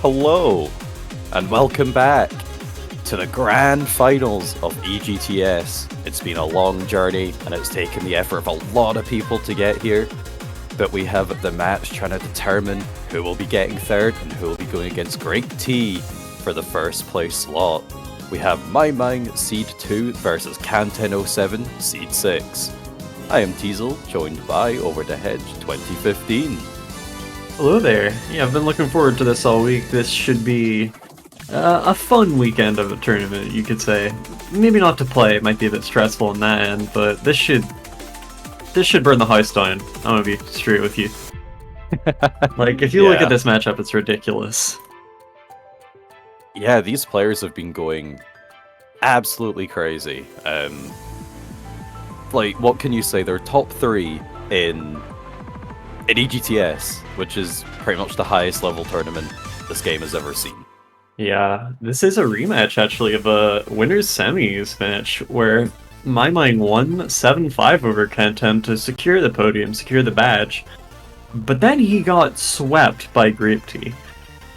Hello, and welcome back to the grand finals of EGTS. It's been a long journey, and it's taken the effort of a lot of people to get here. But we have the match trying to determine who will be getting third and who will be going against Great T for the first place slot. We have Maimaing Seed 2 versus Canten07 Seed 6. I am Teasel, joined by Over the Hedge 2015. Hello there. Yeah, I've been looking forward to this all week. This should be a fun weekend of a tournament, you could say. Maybe not to play, it might be a bit stressful on that end, but this should burn the house down. I'm gonna be straight with you. Like, if you look at this matchup, it's ridiculous. Yeah, these players have been going absolutely crazy. Like, what can you say? They're top 3 in EGTS, which is pretty much the highest level tournament this game has ever seen. Yeah, this is a rematch, actually, of a winner's semis match, where Maimaing won 7-5 over Canten to secure the podium, secure the badge. But then he got swept by Grape T.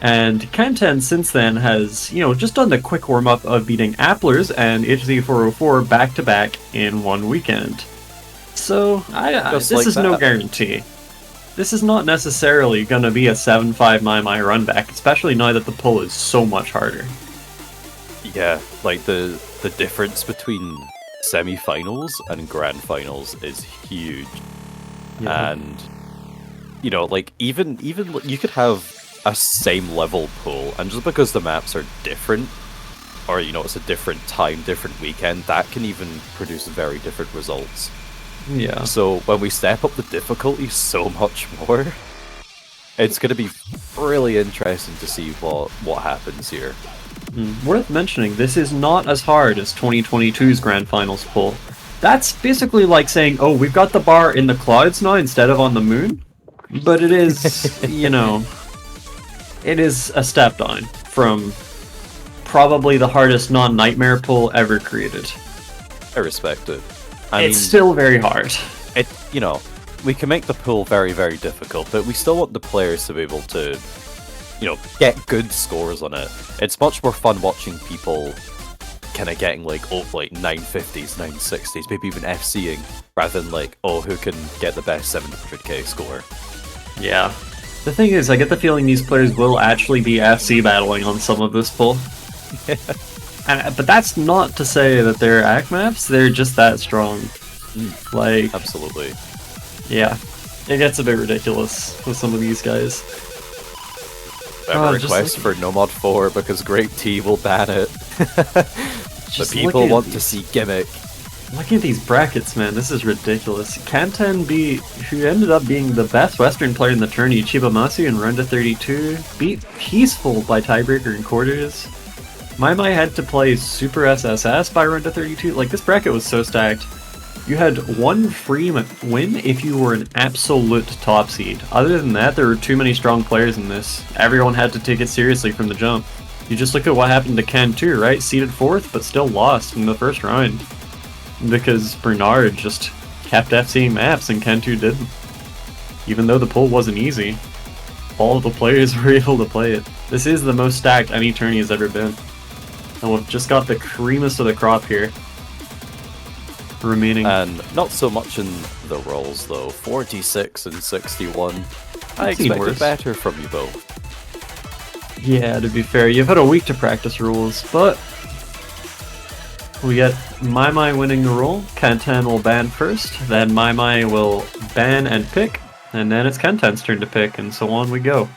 And Canten since then has, just done the quick warm-up of beating Applers and HZ404 back-to-back in one weekend. So, this like is no guarantee. This is not necessarily going to be a 7-5 Maimaing run back, especially now that the pull is so much harder. Yeah, like the difference between semi-finals and grand finals is huge. Yeah. And, like, even you could have a same level pool, and just because the maps are different, or, it's a different time, different weekend, that can even produce very different results. Yeah. So when we step up the difficulty so much more, it's going to be really interesting to see what happens here. Worth mentioning, this is not as hard as 2022's Grand Finals poll. That's basically like saying, oh, we've got the bar in the clouds now instead of on the moon. But it is, it is a step down from probably the hardest non-nightmare poll ever created. I respect it. It's still very hard. We can make the pool very, very difficult, but we still want the players to be able to, get good scores on it. It's much more fun watching people kind of getting like 950s, 960s, maybe even FCing, rather than who can get the best 700k score. Yeah. The thing is, I get the feeling these players will actually be FC battling on some of this pool. But that's not to say that they're ACK maps, they're just that strong. Absolutely. Yeah. It gets a bit ridiculous with some of these guys. I have a request for No Mod 4 because Great T will ban it. But people want to see Gimmick. Look at these brackets, man. This is ridiculous. Canten who ended up being the best Western player in the tourney, Chibamasu in round of 32, beat Peaceful by tiebreaker in quarters. Maimaing had to play Super SSS by round of 32. Like, this bracket was so stacked. You had one free win if you were an absolute top seed. Other than that, there were too many strong players in this. Everyone had to take it seriously from the jump. You just look at what happened to Ken too, right? Seeded 4th, but still lost in the first round. Because Bernard just kept FCing maps and Ken 2 didn't. Even though the pool wasn't easy, all of the players were able to play it. This is the most stacked any tourney has ever been. And we've just got the creamiest of the crop here remaining. And not so much in the rolls though. 46 and 61. I expected better from you both. Yeah, to be fair, you've had a week to practice rules, but we get Maimaing winning the roll. Canten will ban first, then Maimaing will ban and pick, and then it's Canten's turn to pick, and so on we go.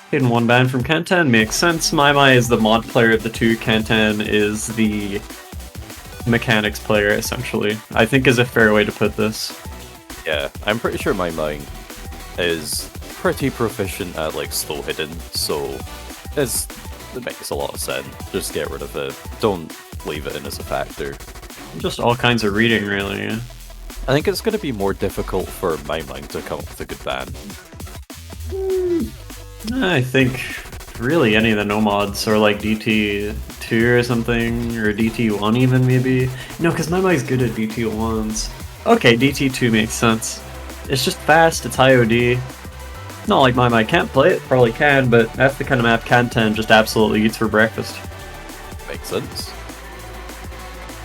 Hidden one ban from Canten makes sense. Maimaing is the mod player of the two. Canten is the mechanics player, essentially. I think is a fair way to put this. Yeah, I'm pretty sure Maimaing is pretty proficient at slow hidden, so it makes a lot of sense. Just get rid of it. Don't leave it in as a factor. Just all kinds of reading, really. Yeah. I think it's going to be more difficult for Maimaing to come up with a good ban. I think really any of the nomads, or like DT2 or something, or DT1 even maybe. No, because Maimaing's good at DT1s. Okay, DT2 makes sense. It's just fast, it's IOD. Not like Maimaing can't play it, probably can, but that's the kind of map Kanten just absolutely eats for breakfast. Makes sense.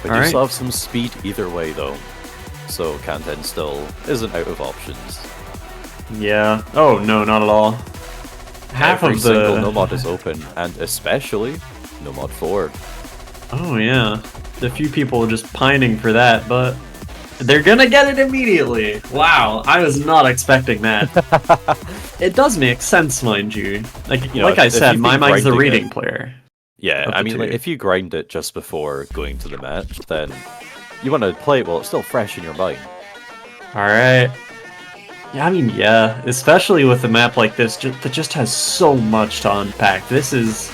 But All you right. still have some speed either way, though. So Kanten still isn't out of options. Yeah. Oh, no, not at all. Half Every of the... single Nomad is open, and especially Nomad 4. Oh, yeah. A few people are just pining for that, but they're gonna get it immediately. Wow, I was not expecting that. It does make sense, mind you. Like, You know, like I if said, you've my been mind's the grinding reading it- player. Yeah, Of I the mean, like, two. if you grind it just before going to the match, then you want to play it while it's still fresh in your mind. Alright. Yeah, I mean, yeah. Especially with a map like this that just has so much to unpack. This is...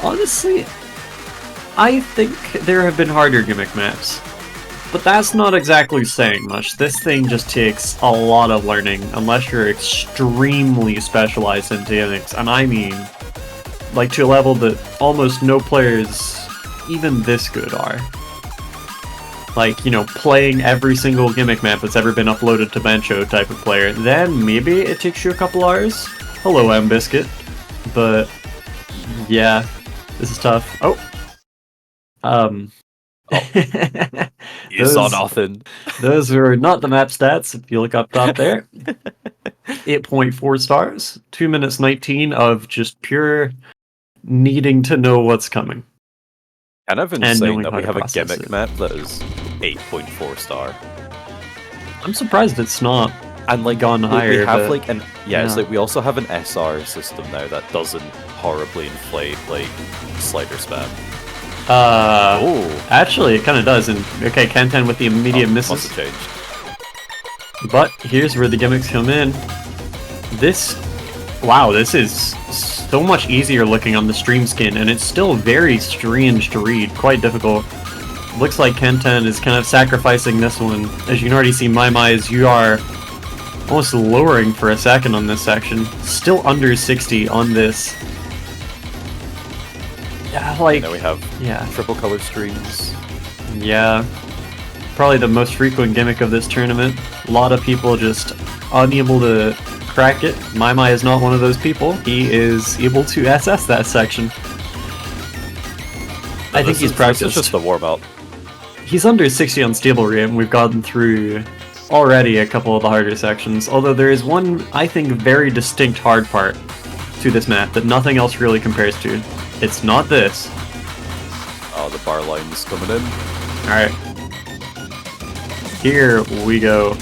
Honestly, I think there have been harder gimmick maps. But that's not exactly saying much. This thing just takes a lot of learning, unless you're extremely specialized in gimmicks. And I mean, like to a level that almost no players, even this good, are. Like, you know, playing every single gimmick map that's ever been uploaded to Bencho type of player. Then maybe it takes you a couple hours. Hello, M-Biscuit. But, yeah, this is tough. Oh. You saw nothing. Those are not the map stats, if you look up top there. 8.4 stars. 2 minutes 19 of just pure needing to know what's coming. Kind of And insane knowing that how we to have a process gimmick it. map that is 8.4 star. I'm surprised it's not And like gone higher. we have but like an it's yeah. like we also have an SR system now that doesn't horribly inflate like slider spam. Oh, Actually, it kind of does. And okay, Kanten with the immediate must misses. have changed. But here's where the gimmicks come in. Wow, this is so much easier looking on the stream skin, and it's still very strange to read, quite difficult. Looks like Kanten is kind of sacrificing this one. As you can already see, Maimaing, you are almost lowering for a second on this section. Still under 60 on this. Yeah, like... And then we have triple color streams. Yeah. Probably the most frequent gimmick of this tournament. A lot of people just unable to crack it. Maimaing is not one of those people. He is able to SS that section. I think he's practiced. This is just the warm-up. He's under 60 on stable rate, and we've gotten through already a couple of the harder sections. Although there is one, I think, very distinct hard part to this map that nothing else really compares to. It's not this. Oh, the bar line's coming in. Alright. Here we go.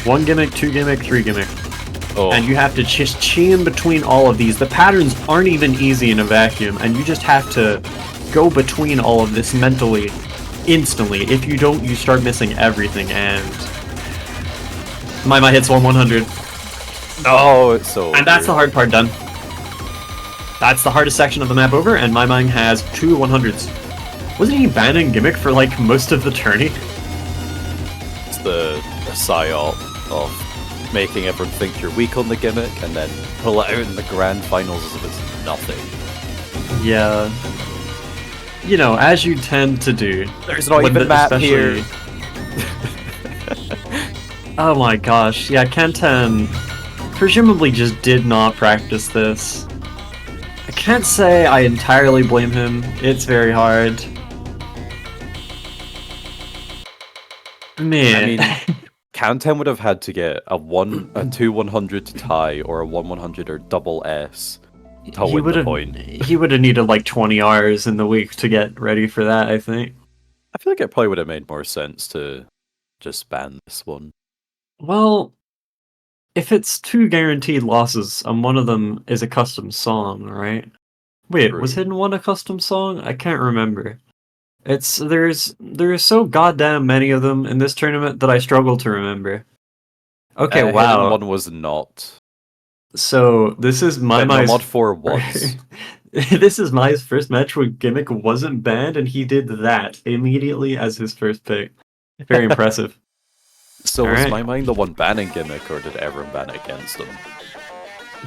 1 gimmick, 2 gimmick, 3 gimmick. Oh. And you have to just chain between all of these. The patterns aren't even easy in a vacuum, and you just have to go between all of this mentally, instantly. If you don't, you start missing everything, and... Maimaing hits 100. Oh, it's so And that's the hard part done. That's the hardest section of the map over, and Maimaing has 2 100s. Wasn't he banning gimmick for, like, most of the tourney? It's the psyop of making everyone think you're weak on the gimmick, and then pull it out in the grand finals as if it's nothing. Yeah. You know, as you tend to do. There's not even map here. Oh my gosh, yeah, Kanten presumably just did not practice this. I can't say I entirely blame him, it's very hard. Man. I mean, Kanten would have had to get a 2 100 to tie, or a 1 100 or double S to win the point. He would have needed like 20 hours in the week to get ready for that, I think. I feel like it probably would have made more sense to just ban this one. Well, if it's 2 guaranteed losses and one of them is a custom song, right? Wait, was Hidden One a custom song? I can't remember. There's so goddamn many of them in this tournament that I struggle to remember. Okay, wow. Hidden One was not. So this is Mod 4 was. This is Mai's first match where Gimmick wasn't banned, and he did that immediately as his first pick. Very impressive. So was Maimaing the one banning Gimmick, or did everyone ban it against him?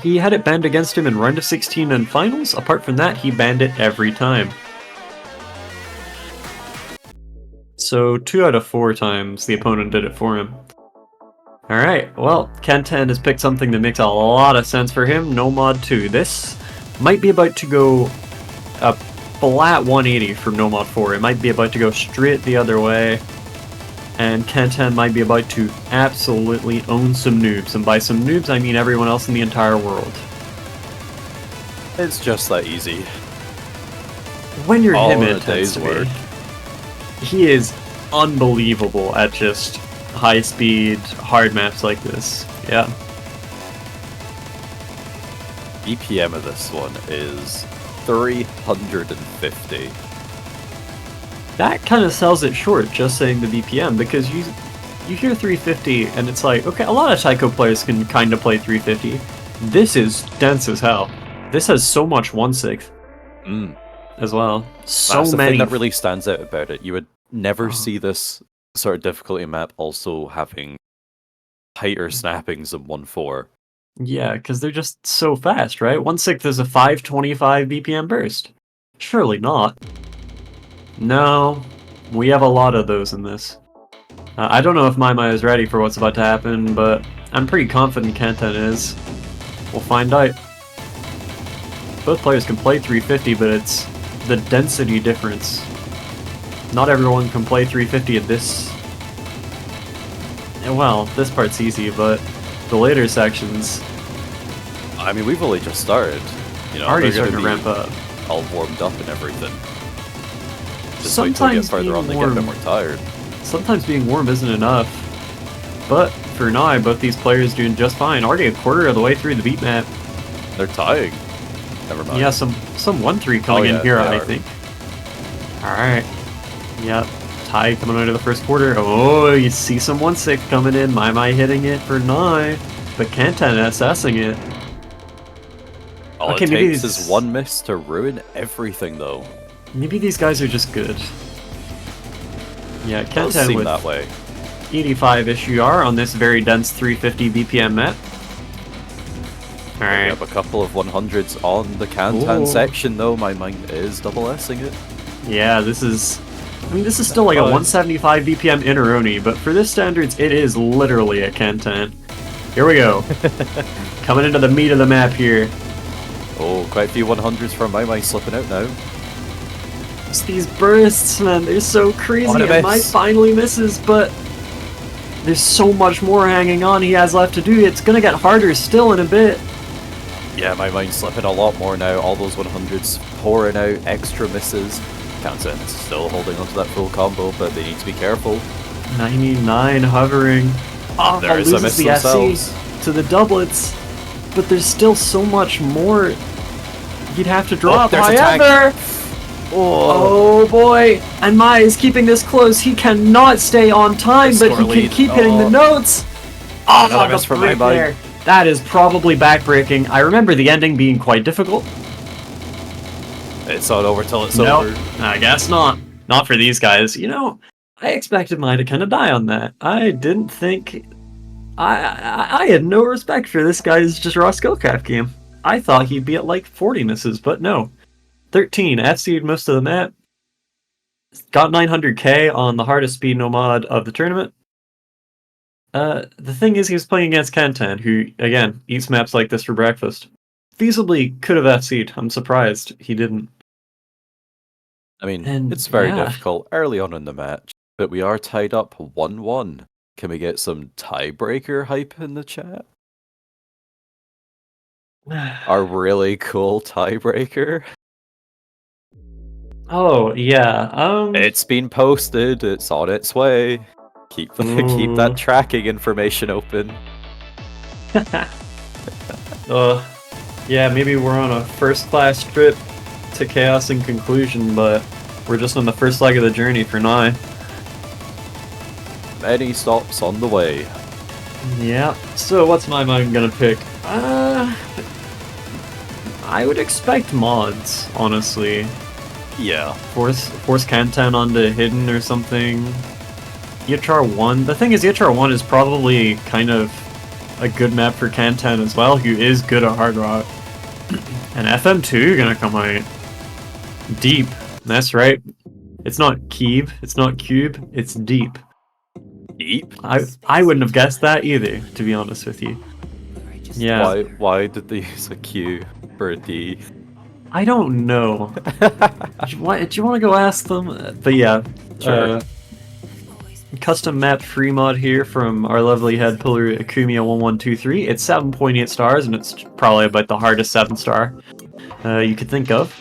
He had it banned against him in round of 16 and finals. Apart from that, he banned it every time. So 2 out of 4 times the opponent did it for him. Alright, well, Kenten has picked something that makes a lot of sense for him, no mod 2. This might be about to go a flat 180 from no mod 4. It might be about to go straight the other way. And Kenten might be about to absolutely own some noobs. And by some noobs, I mean everyone else in the entire world. It's just that easy. When you're All him, in it a tends day's to work. be. He is unbelievable at just high-speed, hard maps like this. Yeah. BPM of this one is 350. That kind of sells it short, just saying the BPM, because you hear 350 and it's like, okay, a lot of Taiko players can kind of play 350. This is dense as hell. This has so much 1/6 as well. So That's the many. thing that really stands out about it. You would never see this sort of difficulty map also having tighter snappings than 1.4. Yeah, because they're just so fast, right? 1/6 is a 525 BPM burst. Surely not. No, we have a lot of those in this. I don't know if Maimaing is ready for what's about to happen, but I'm pretty confident Kenten is. We'll find out. Both players can play 350, but it's the density difference. Not everyone can play 350 at this. Well, this part's easy, but the later sections I mean, we've only just started. You know, already they're starting gonna to be ramp up. all warmed up and everything. Just wait till we get Sometimes further on, they being get a bit warm, more tired. sometimes being warm isn't enough. But for now, both these players doing just fine. Already a quarter of the way through the beat map. They're tying. Never mind. Yeah, some 1-3 coming in here, I think. Alright. Yep. Tie coming out of the first quarter. Oh, you see some 1/6 coming in. Maimaing hitting it for 9. But Kenten assessing it. All Okay, it maybe takes these- is one miss to ruin everything, though. Maybe these guys are just good. Yeah, It does Kenten seem with that way. 85-ish UR on this very dense 350 BPM map. We Alright. have a couple of 100s on the Kantan Ooh. section, though. My mind is double S-ing it. Yeah, this is... I mean, this is still like a 175 BPM Inneroni, but for this standards, it is literally a Kenten. Here we go. Coming into the meat of the map here. Oh, quite a few 100s from Maimaing slipping out now. It's these bursts, man, they're so crazy. What a And Mike miss. finally misses, but there's so much more hanging on he has left to do. It's gonna get harder still in a bit. Yeah, my mind's slipping a lot more now. All those 100s pouring out, extra misses. Kantan's still holding onto that full combo, but they need to be careful. 99 hovering. Oh, There's a loses miss the themselves. SC to the doublets, but there's still so much more he'd have to drop. there's a tank. However, oh boy, and Mai is keeping this close. He cannot stay on time, but he Score can lead. keep hitting the Oh. notes. Oh, Another the miss from break Maimaing. there. That is probably backbreaking. I remember the ending being quite difficult. It's not over till it's Nope, over. I guess not. Not for these guys. You know, I expected Mai to kind of die on that. I didn't think... I had no respect for this guy's just raw skillcraft game. I thought he'd be at like 40 misses, but no. 13, FC'd most of the map. Got 900k on the hardest speed no mod of the tournament. The thing is, he was playing against Kantan, who, again, eats maps like this for breakfast. Feasibly could have FC'd. I'm surprised he didn't. I mean, And, it's very yeah. difficult early on in the match, but we are tied up 1-1. Can we get some tiebreaker hype in the chat? Our really cool tiebreaker? Oh, yeah. It's been posted, it's on its way. Keep keep that tracking information open. Yeah, maybe we're on a first-class trip to Chaos in conclusion, but we're just on the first leg of the journey for now. Many stops on the way. Yeah. So what's my mind gonna pick? I would expect mods, honestly. Yeah. Force Kantan onto Hidden or something. EHR 1. The thing is, EHR 1 is probably kind of a good map for Kantan as well, who is good at Hard Rock. And FM2 gonna come out deep. That's right. It's not Keeb, it's not Cube, it's deep. Beep? I wouldn't have guessed that either, to be honest with you. Yeah. Why did they use a Q for a D? I don't know. Do you want to go ask them? But yeah. Sure. Custom map free mod here from our lovely head puller Akumia1123. It's 7.8 stars, and it's probably about the hardest 7-star you could think of.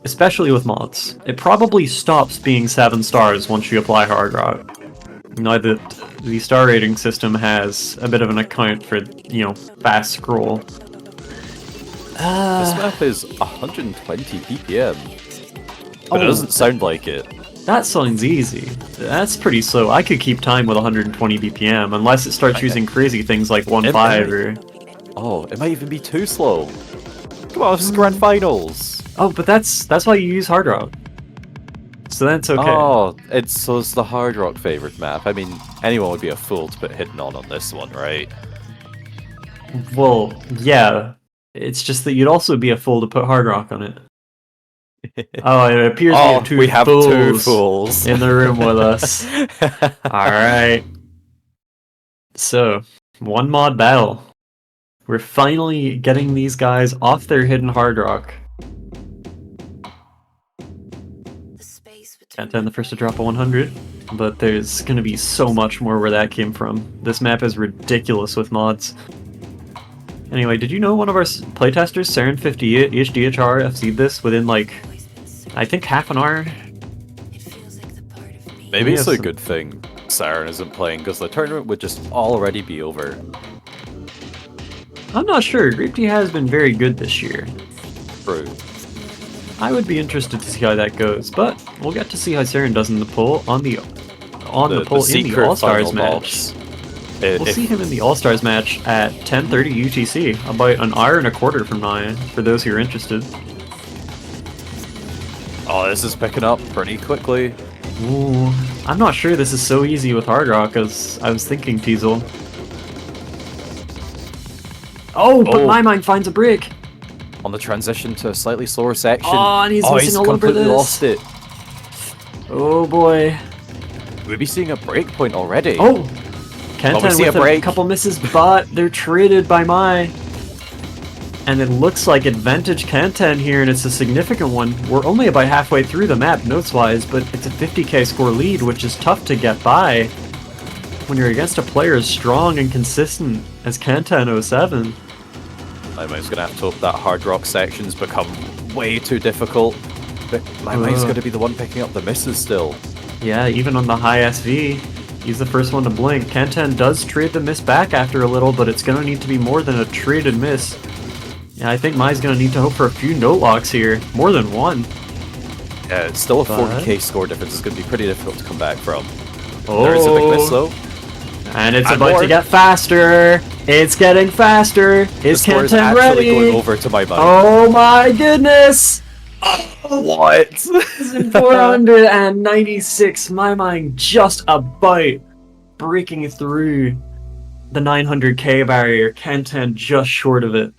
Especially with mods. It probably stops being 7 stars once you apply hard rock. Now that the star rating system has a bit of an account for, you know, fast scroll. This map is 120 BPM. But it doesn't sound like it. That sounds easy. That's pretty slow. I could keep time with 120 BPM, unless it starts using crazy things like 1.5 or... Oh, it might even be too slow. Come on, this is Grand Finals! Oh, but that's why you use hard rock. So that's okay. Oh, it's the hard rock favorite map. I mean, anyone would be a fool to put hidden on this one, right? Well, yeah. It's just that you'd also be a fool to put hard rock on it. Oh, it appears we have two fools in the room with us. Alright. So, one mod battle. We're finally getting these guys off their hidden hard rock. Kantan the first to drop a 100, but there's gonna be so much more where that came from. This map is ridiculous with mods. Anyway, did you know one of our playtesters, Saren58 HDHR, FC'd this within like, I think half an hour? Maybe it's a good thing Saren isn't playing, because the tournament would just already be over. I'm not sure. Grape Tea has been very good this year. True. I would be interested to see how that goes, but we'll get to see how Saren does in the poll in the All-Stars match. We'll see him in the All-Stars match at 10:30 UTC, about an hour and a quarter from now, for those who are interested. Oh, this is picking up pretty quickly. Ooh, I'm not sure this is so easy with hard rock as I was thinking, Teasel. Oh, but Maimaing finds a break! On the transition to a slightly slower section. Oh, and he's missing all over this. Lost it. Oh boy. We'll be seeing a break point already. Oh! Kantan with a couple misses, but they're traded by Mai. And it looks like advantage Kantan here, and it's a significant one. We're only about halfway through the map, notes-wise, but it's a 50k score lead, which is tough to get by when you're against a player as strong and consistent as Kantan07. I'm just going to have to hope that hard rock section's become way too difficult. But Maimaing's going to be the one picking up the misses still. Yeah, even on the high SV, he's the first one to blink. Kantan does trade the miss back after a little, but it's going to need to be more than a traded miss. Yeah, I think Mai's going to need to hope for a few note locks here. More than one. Yeah, it's still a 40k score difference. It's going to be pretty difficult to come back from. Oh. There is a big miss, though. And it's about to get faster. It's getting faster. Is Kantan ready? Going over to Maimaing. Oh my goodness! What? 496. Maimaing just about breaking through the 900k barrier. Kantan just short of it.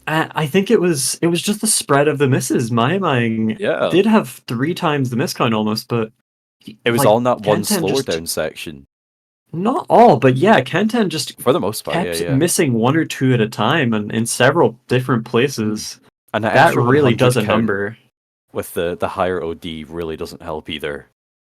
I think it was just the spread of the misses. Maimaing did have 3 times the miss count almost, but it was all in that one slower down section. Not all, but yeah, Kantan just for the most part kept missing 1 or 2 at a time, and in several different places. And that really does a number. With the higher OD really doesn't help either.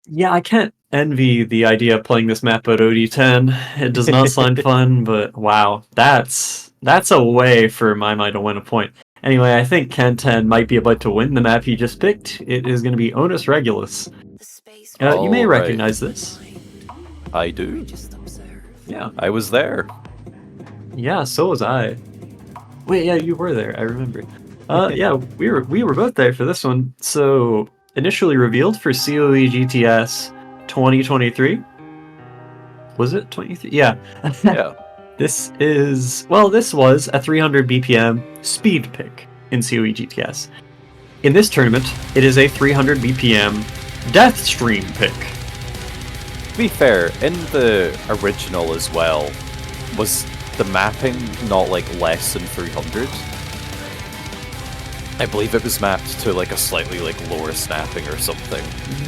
Yeah, I can't envy the idea of playing this map at OD10. It does not sound fun, but wow, that's a way for Maimaing to win a point. Anyway, I think Kantan might be about to win the map he just picked. It is going to be Onus Regulus. You may recognize this. I do. Yeah. I was there. Yeah, so was I. Wait, yeah, you were there. I remember. Yeah, we were both there for this one. So, initially revealed for COE GTS 2023. Was it 23? Yeah. Yeah. This was a 300 BPM speed pick in COE GTS. In this tournament, it is a 300 BPM death stream pick. To be fair, in the original as well, was the mapping not like less than 300? I believe it was mapped to like a slightly like lower snapping or something.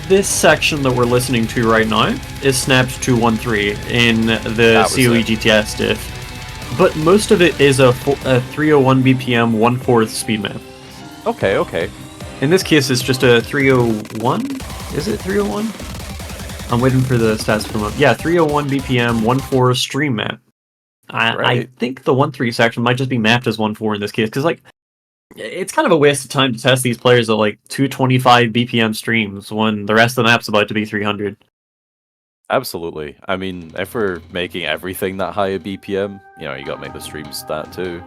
This section that we're listening to right now is snapped to 1.3 in the COE EGTS diff, but most of it is a 301 BPM 1/4 speed map. Okay, okay. In this case, it's just a 301. Is it 301? I'm waiting for the stats to come up. Yeah, 301 BPM 1/4 stream map. I think the 1.3 section might just be mapped as 1.4 in this case, because like it's kind of a waste of time to test these players at like 225 BPM streams when the rest of the map's about to be 300. Absolutely. I mean, if we're making everything that high a BPM, you know, you gotta make the streams that too.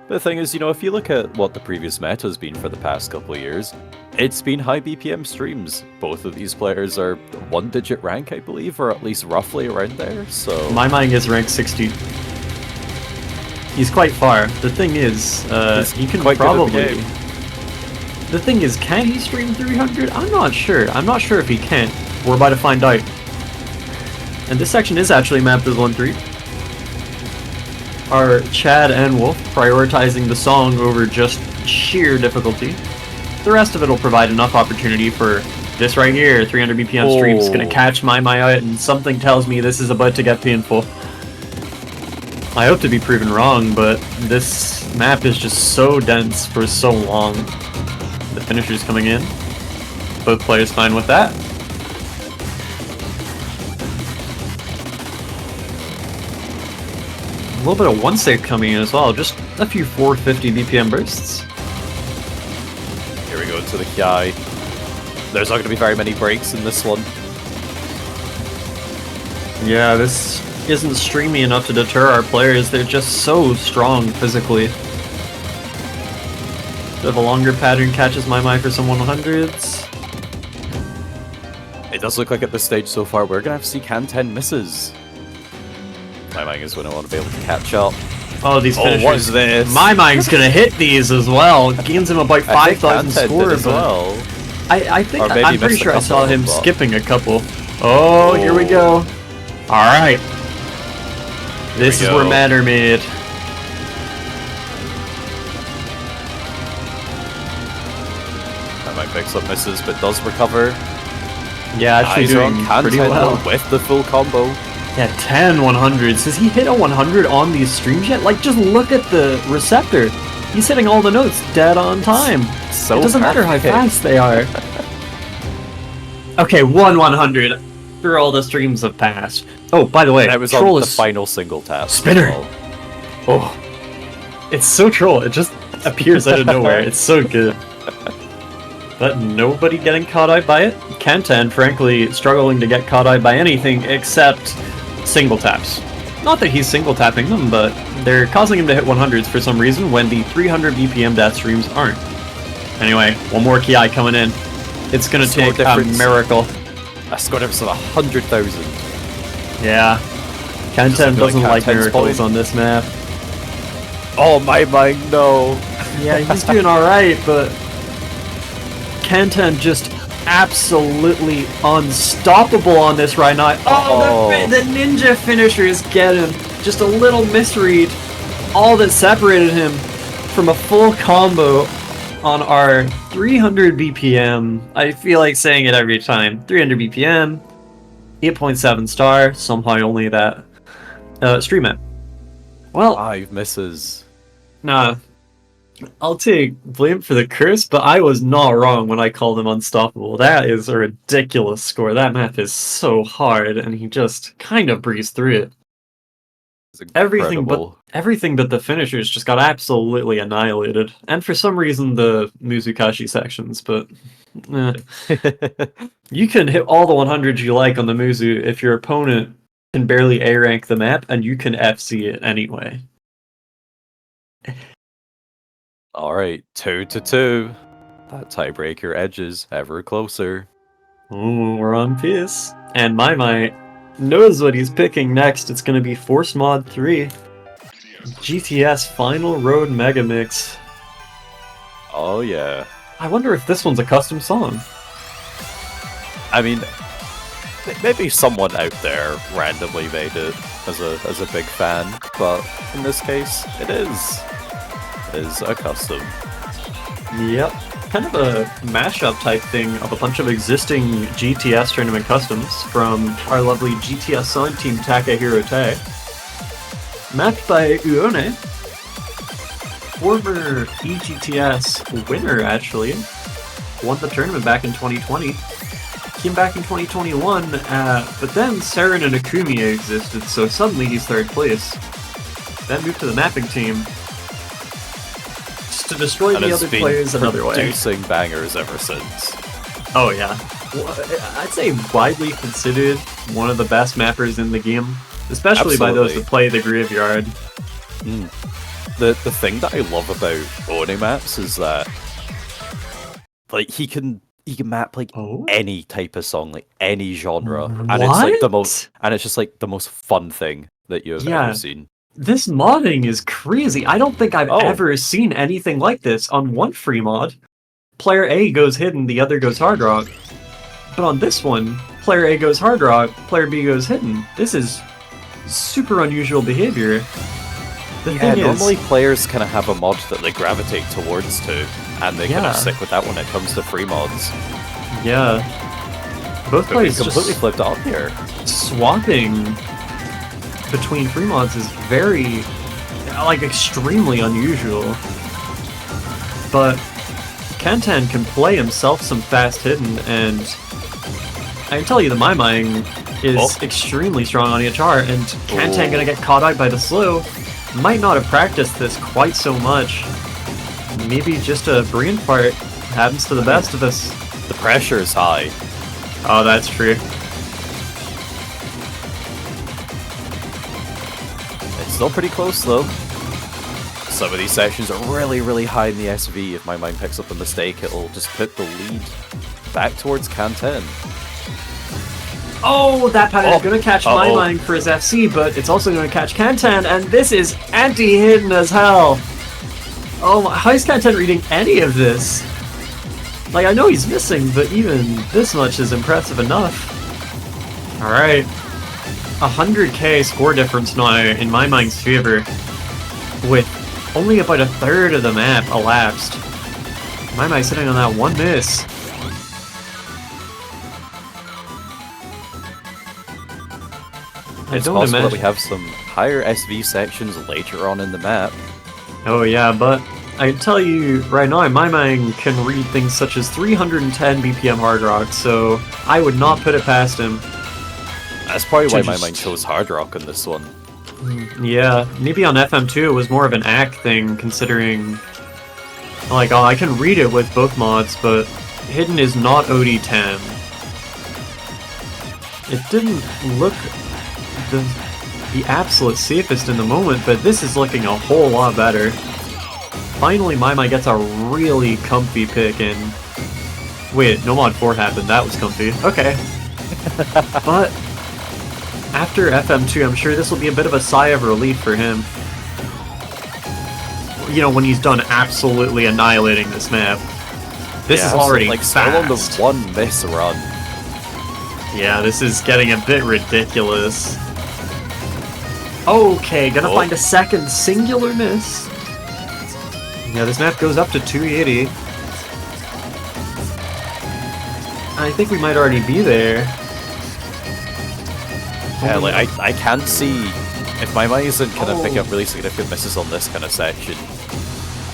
But the thing is, you know, if you look at what the previous meta has been for the past couple of years, it's been high BPM streams. Both of these players are 1-digit rank, I believe, or at least roughly around there, so... Maimaing is rank 60. He's quite far. The thing is, he can probably... The thing is, can he stream 300? I'm not sure. I'm not sure if he can. We're about to find out. And this section is actually mapped as 1.3. Are Chad and Wolf prioritizing the song over just sheer difficulty. The rest of it will provide enough opportunity for this right here. 300 BPM stream is going to catch my out, and something tells me this is about to get painful. I hope to be proven wrong, but this map is just so dense for so long. The finisher's coming in. Both players fine with that. A little bit of one save coming in as well, just a few 450 BPM bursts. Here we go into the Kiai. There's not going to be very many breaks in this one. Yeah, this isn't streamy enough to deter our players. They're just so strong physically. Bit of a longer pattern catches Maimaing for some 100s. It does look like at this stage so far we're going to have to see Can10 misses. Maimaing is going to want to be able to catch up. Oh, these finishers. Oh, what is this? Maimaing's going to hit these as well. Gains him about 5,000 score as well. I think I'm pretty sure I saw him skipping a couple. Oh, here we go. Alright. This is where matter made. Maimaing picks up misses but does recover. Yeah, actually doing pretty well. With the full combo. Yeah, 10 100s. Has he hit a 100 on these streams yet? Like, just look at the receptor. He's hitting all the notes dead on time. So it doesn't matter how fast they are. Okay, 100 through all the streams have passed. Oh, by the way, that was Troll on is the final single tap. Spinner! Oh. It's so Troll. It just appears out of nowhere. It's so good. But nobody getting caught out by it. Can10, frankly, struggling to get caught out by anything except single taps. Not that he's single tapping them, but they're causing him to hit 100s for some reason when the 300 BPM death streams aren't. Anyway, one more Ki coming in. It's gonna take a miracle. A score difference of 100,000. Yeah. Can10 doesn't like miracles on this map. Oh, Maimaing, no. Yeah, he's doing alright, but Can10 just absolutely unstoppable on this right now. Oh, the ninja finisher is getting just a little misread. All that separated him from a full combo on our 300 BPM. I feel like saying it every time. 300 BPM, 8.7 star, somehow only that stream it. Well, 5 misses. Nah. I'll take blame for the curse, but I was not wrong when I called him unstoppable. That is a ridiculous score. That map is so hard, and he just kind of breezed through it. Everything but the finishers just got absolutely annihilated. And for some reason the Muzukashi sections, but you can hit all the 100s you like on the Muzu if your opponent can barely A rank the map, and you can FC it anyway. Alright, 2-2. That tiebreaker edges ever closer. Ooh, we're on pace. And Maimaing knows what he's picking next. It's going to be Force Mod 3. GTS Final Road Mega Mix. Oh yeah. I wonder if this one's a custom song. I mean, maybe someone out there randomly made it as a big fan, but in this case, it is a custom. Yep. Kind of a mashup type thing of a bunch of existing GTS tournament customs from our lovely GTS song team Takahiro Te. Mapped by Uone, former EGTS winner actually, won the tournament back in 2020. Came back in 2021, but then Saren and Akumiya existed, so suddenly he's third place. Then moved to the mapping team, just to destroy the other players another way. Producing bangers ever since. Oh yeah, well, I'd say widely considered one of the best mappers in the game, especially by those that play the Graveyard. The thing that I love about Oni maps is that, like, he can map like any type of song, like any genre, and it's like it's just like the most fun thing that you've ever seen. This modding is crazy. I don't think I've ever seen anything like this. On one free mod, player A goes hidden, the other goes hard rock. But on this one, player A goes hard rock, player B goes hidden. This is super unusual behavior. The thing is, normally players kind of have a mod that they gravitate towards to, and they kind of stick with that when it comes to free mods. Yeah. Both players completely flipped off here. Swapping between free mods is very, like, extremely unusual. But Kantan can play himself some fast hidden, and I can tell you the Maimaing is extremely strong on EHR, and Kantan gonna get caught out by the slow. Might not have practiced this quite so much. Maybe just a brain fart happens to the best of us. The pressure is high. Oh, that's true. It's still pretty close though. Some of these sections are really, really high in the SV. If Maimaing picks up a mistake, it'll just put the lead back towards Kantan. Oh, that pattern is going to catch Maimaing for his FC, but it's also going to catch Kantan, and this is anti-hidden as hell. Oh, how is Kantan reading any of this? Like, I know he's missing, but even this much is impressive enough. Alright. 100k score difference now in Maimaing's favor, with only about a third of the map elapsed. Maimaing sitting on that one miss. It's possible that we have some higher SV sections later on in the map. Oh yeah, but I can tell you right now, Maimaing can read things such as 310 BPM hard rock, so I would not put it past him. That's probably why Maimaing chose hard rock on this one. Yeah, maybe on FM2 it was more of an act thing, considering, like, oh, I can read it with both mods, but hidden is not OD10. It didn't look the absolute safest in the moment, but this is looking a whole lot better. Finally, Maimaing gets a really comfy pick in. Wait, no mod 4 happened, that was comfy. Okay. But after FM2, I'm sure this will be a bit of a sigh of relief for him. You know, when he's done absolutely annihilating this map. This is already like fast. Still on the one miss run. Yeah, this is getting a bit ridiculous. Okay, gonna find a second singular miss. Yeah, this map goes up to 280. I think we might already be there. Yeah, like, I can't see if Maimaing isn't kind of picking up really significant misses on this kind of section.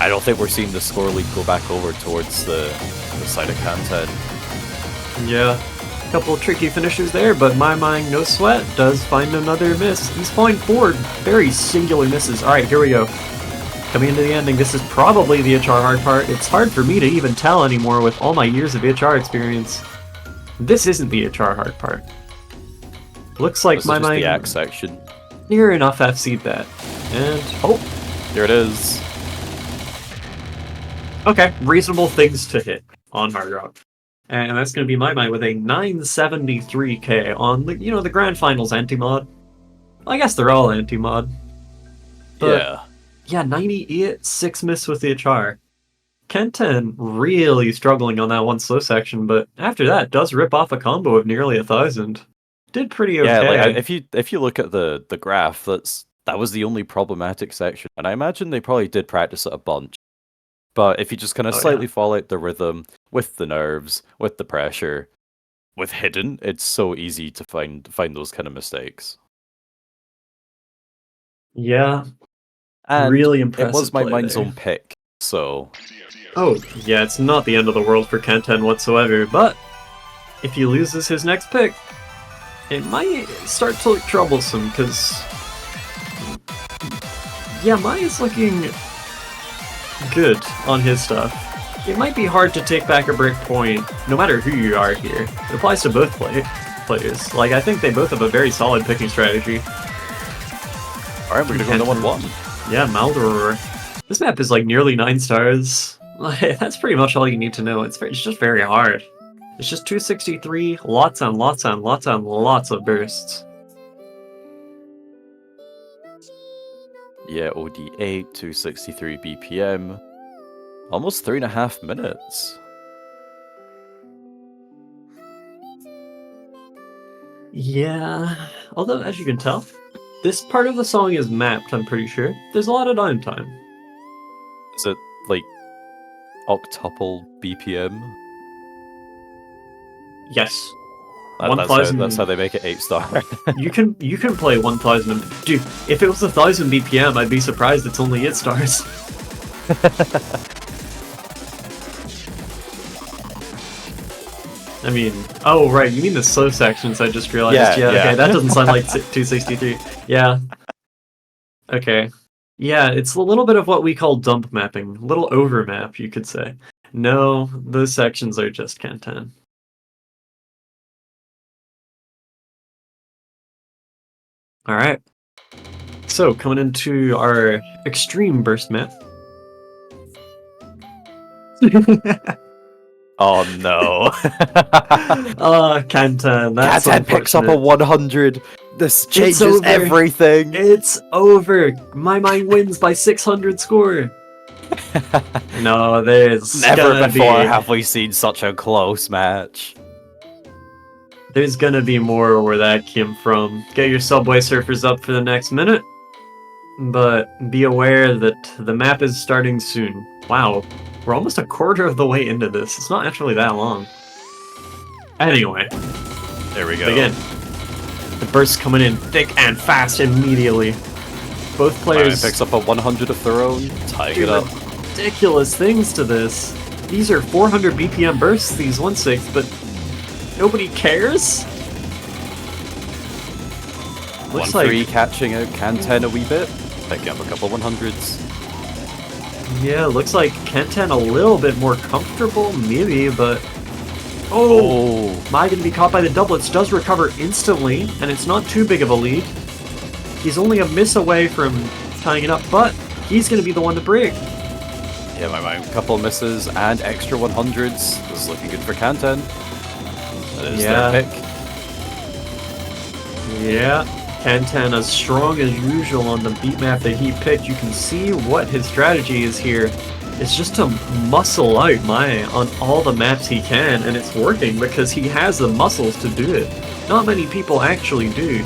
I don't think we're seeing the score lead go back over towards the side of Kantan. Yeah. Couple of tricky finishers there, but Maimaing, no sweat, does find another miss. He's flying forward, very singular misses. Alright, here we go. Coming into the ending, this is probably the HR hard part. It's hard for me to even tell anymore with all my years of HR experience. This isn't the HR hard part. Looks like Maimaing... the axe section. Near enough FC'd that. And... oh! Here it is. Okay, reasonable things to hit on hard rock. And that's going to be Maimaing with a 973k on the, the Grand Finals anti-mod. I guess they're all anti-mod. But, yeah, 98, 6 miss with the HR. Kantan really struggling on that one slow section, but after that does rip off a combo of nearly 1,000. Did pretty okay. Yeah, like, if you look at the graph, that was the only problematic section, and I imagine they probably did practice it a bunch. But if you just kind of Oh, slightly yeah. fall out the rhythm with the nerves, with the pressure, with hidden, it's so easy to find those kind of mistakes. Yeah, And really it was impressive my play mind's there. own pick, so Oh, yeah, it's not the end of the world for Kenten whatsoever, but if he loses his next pick, it might start to look troublesome, because... Yeah, Mai is looking good on his stuff. It might be hard to take back a break point, no matter who you are here. It applies to both players. Like, I think they both have a very solid picking strategy. alright, we're gonna go to 1-1. Yeah, Maldoror. This map is like nearly 9 stars. Like, that's pretty much all you need to know. It's just very hard. It's just 263, lots and lots and lots and lots of bursts. Yeah, OD8, 263 BPM. Almost 3.5 minutes. Yeah, although as you can tell, this part of the song is mapped, I'm pretty sure. There's a lot of downtime. Is it like octuple BPM? Yes. That's how they make it 8-star. You can play 1000. Dude, if it was 1000 BPM, I'd be surprised it's only 8 stars. I mean, oh right, you mean the slow sections, I just realized. Yeah, okay, that doesn't sound like 263. Yeah. Okay. Yeah, it's a little bit of what we call dump mapping. A little overmap, you could say. No, those sections are just Kantan. Alright. So, coming into our extreme burst map. Oh no. Kantan, that's Kantan picks up a 100. This changes over. everything. It's over. Maimaing wins by 600 score. No, there's Never before have we seen such a close match. There's gonna be more where that came from. Get your Subway Surfers up for the next minute. But be aware that the map is starting soon. Wow, we're almost a quarter of the way into this. It's not actually that long. Anyway. There we go. Again, the burst's coming in thick and fast immediately. Both players... picks up a 100 of their own, tying it up. Ridiculous things to this. These are 400 BPM bursts, these 1/6, but nobody cares? Looks 1-3 like... catching out Kantan a wee bit, picking up a couple 100s. Yeah, looks like Kantan a little bit more comfortable, maybe, but... Oh! Mai gonna be caught by the doublets, does recover instantly, and it's not too big of a lead. He's only a miss away from tying it up, but he's gonna be the one to break. Yeah, Maimaing, a couple of misses and extra 100s. This is looking good for Kantan. That is their pick. Yeah, Kantan as strong as usual on the beat map that he picked. You can see what his strategy is here. It's just to muscle out Mai on all the maps he can, and it's working because he has the muscles to do it. Not many people actually do.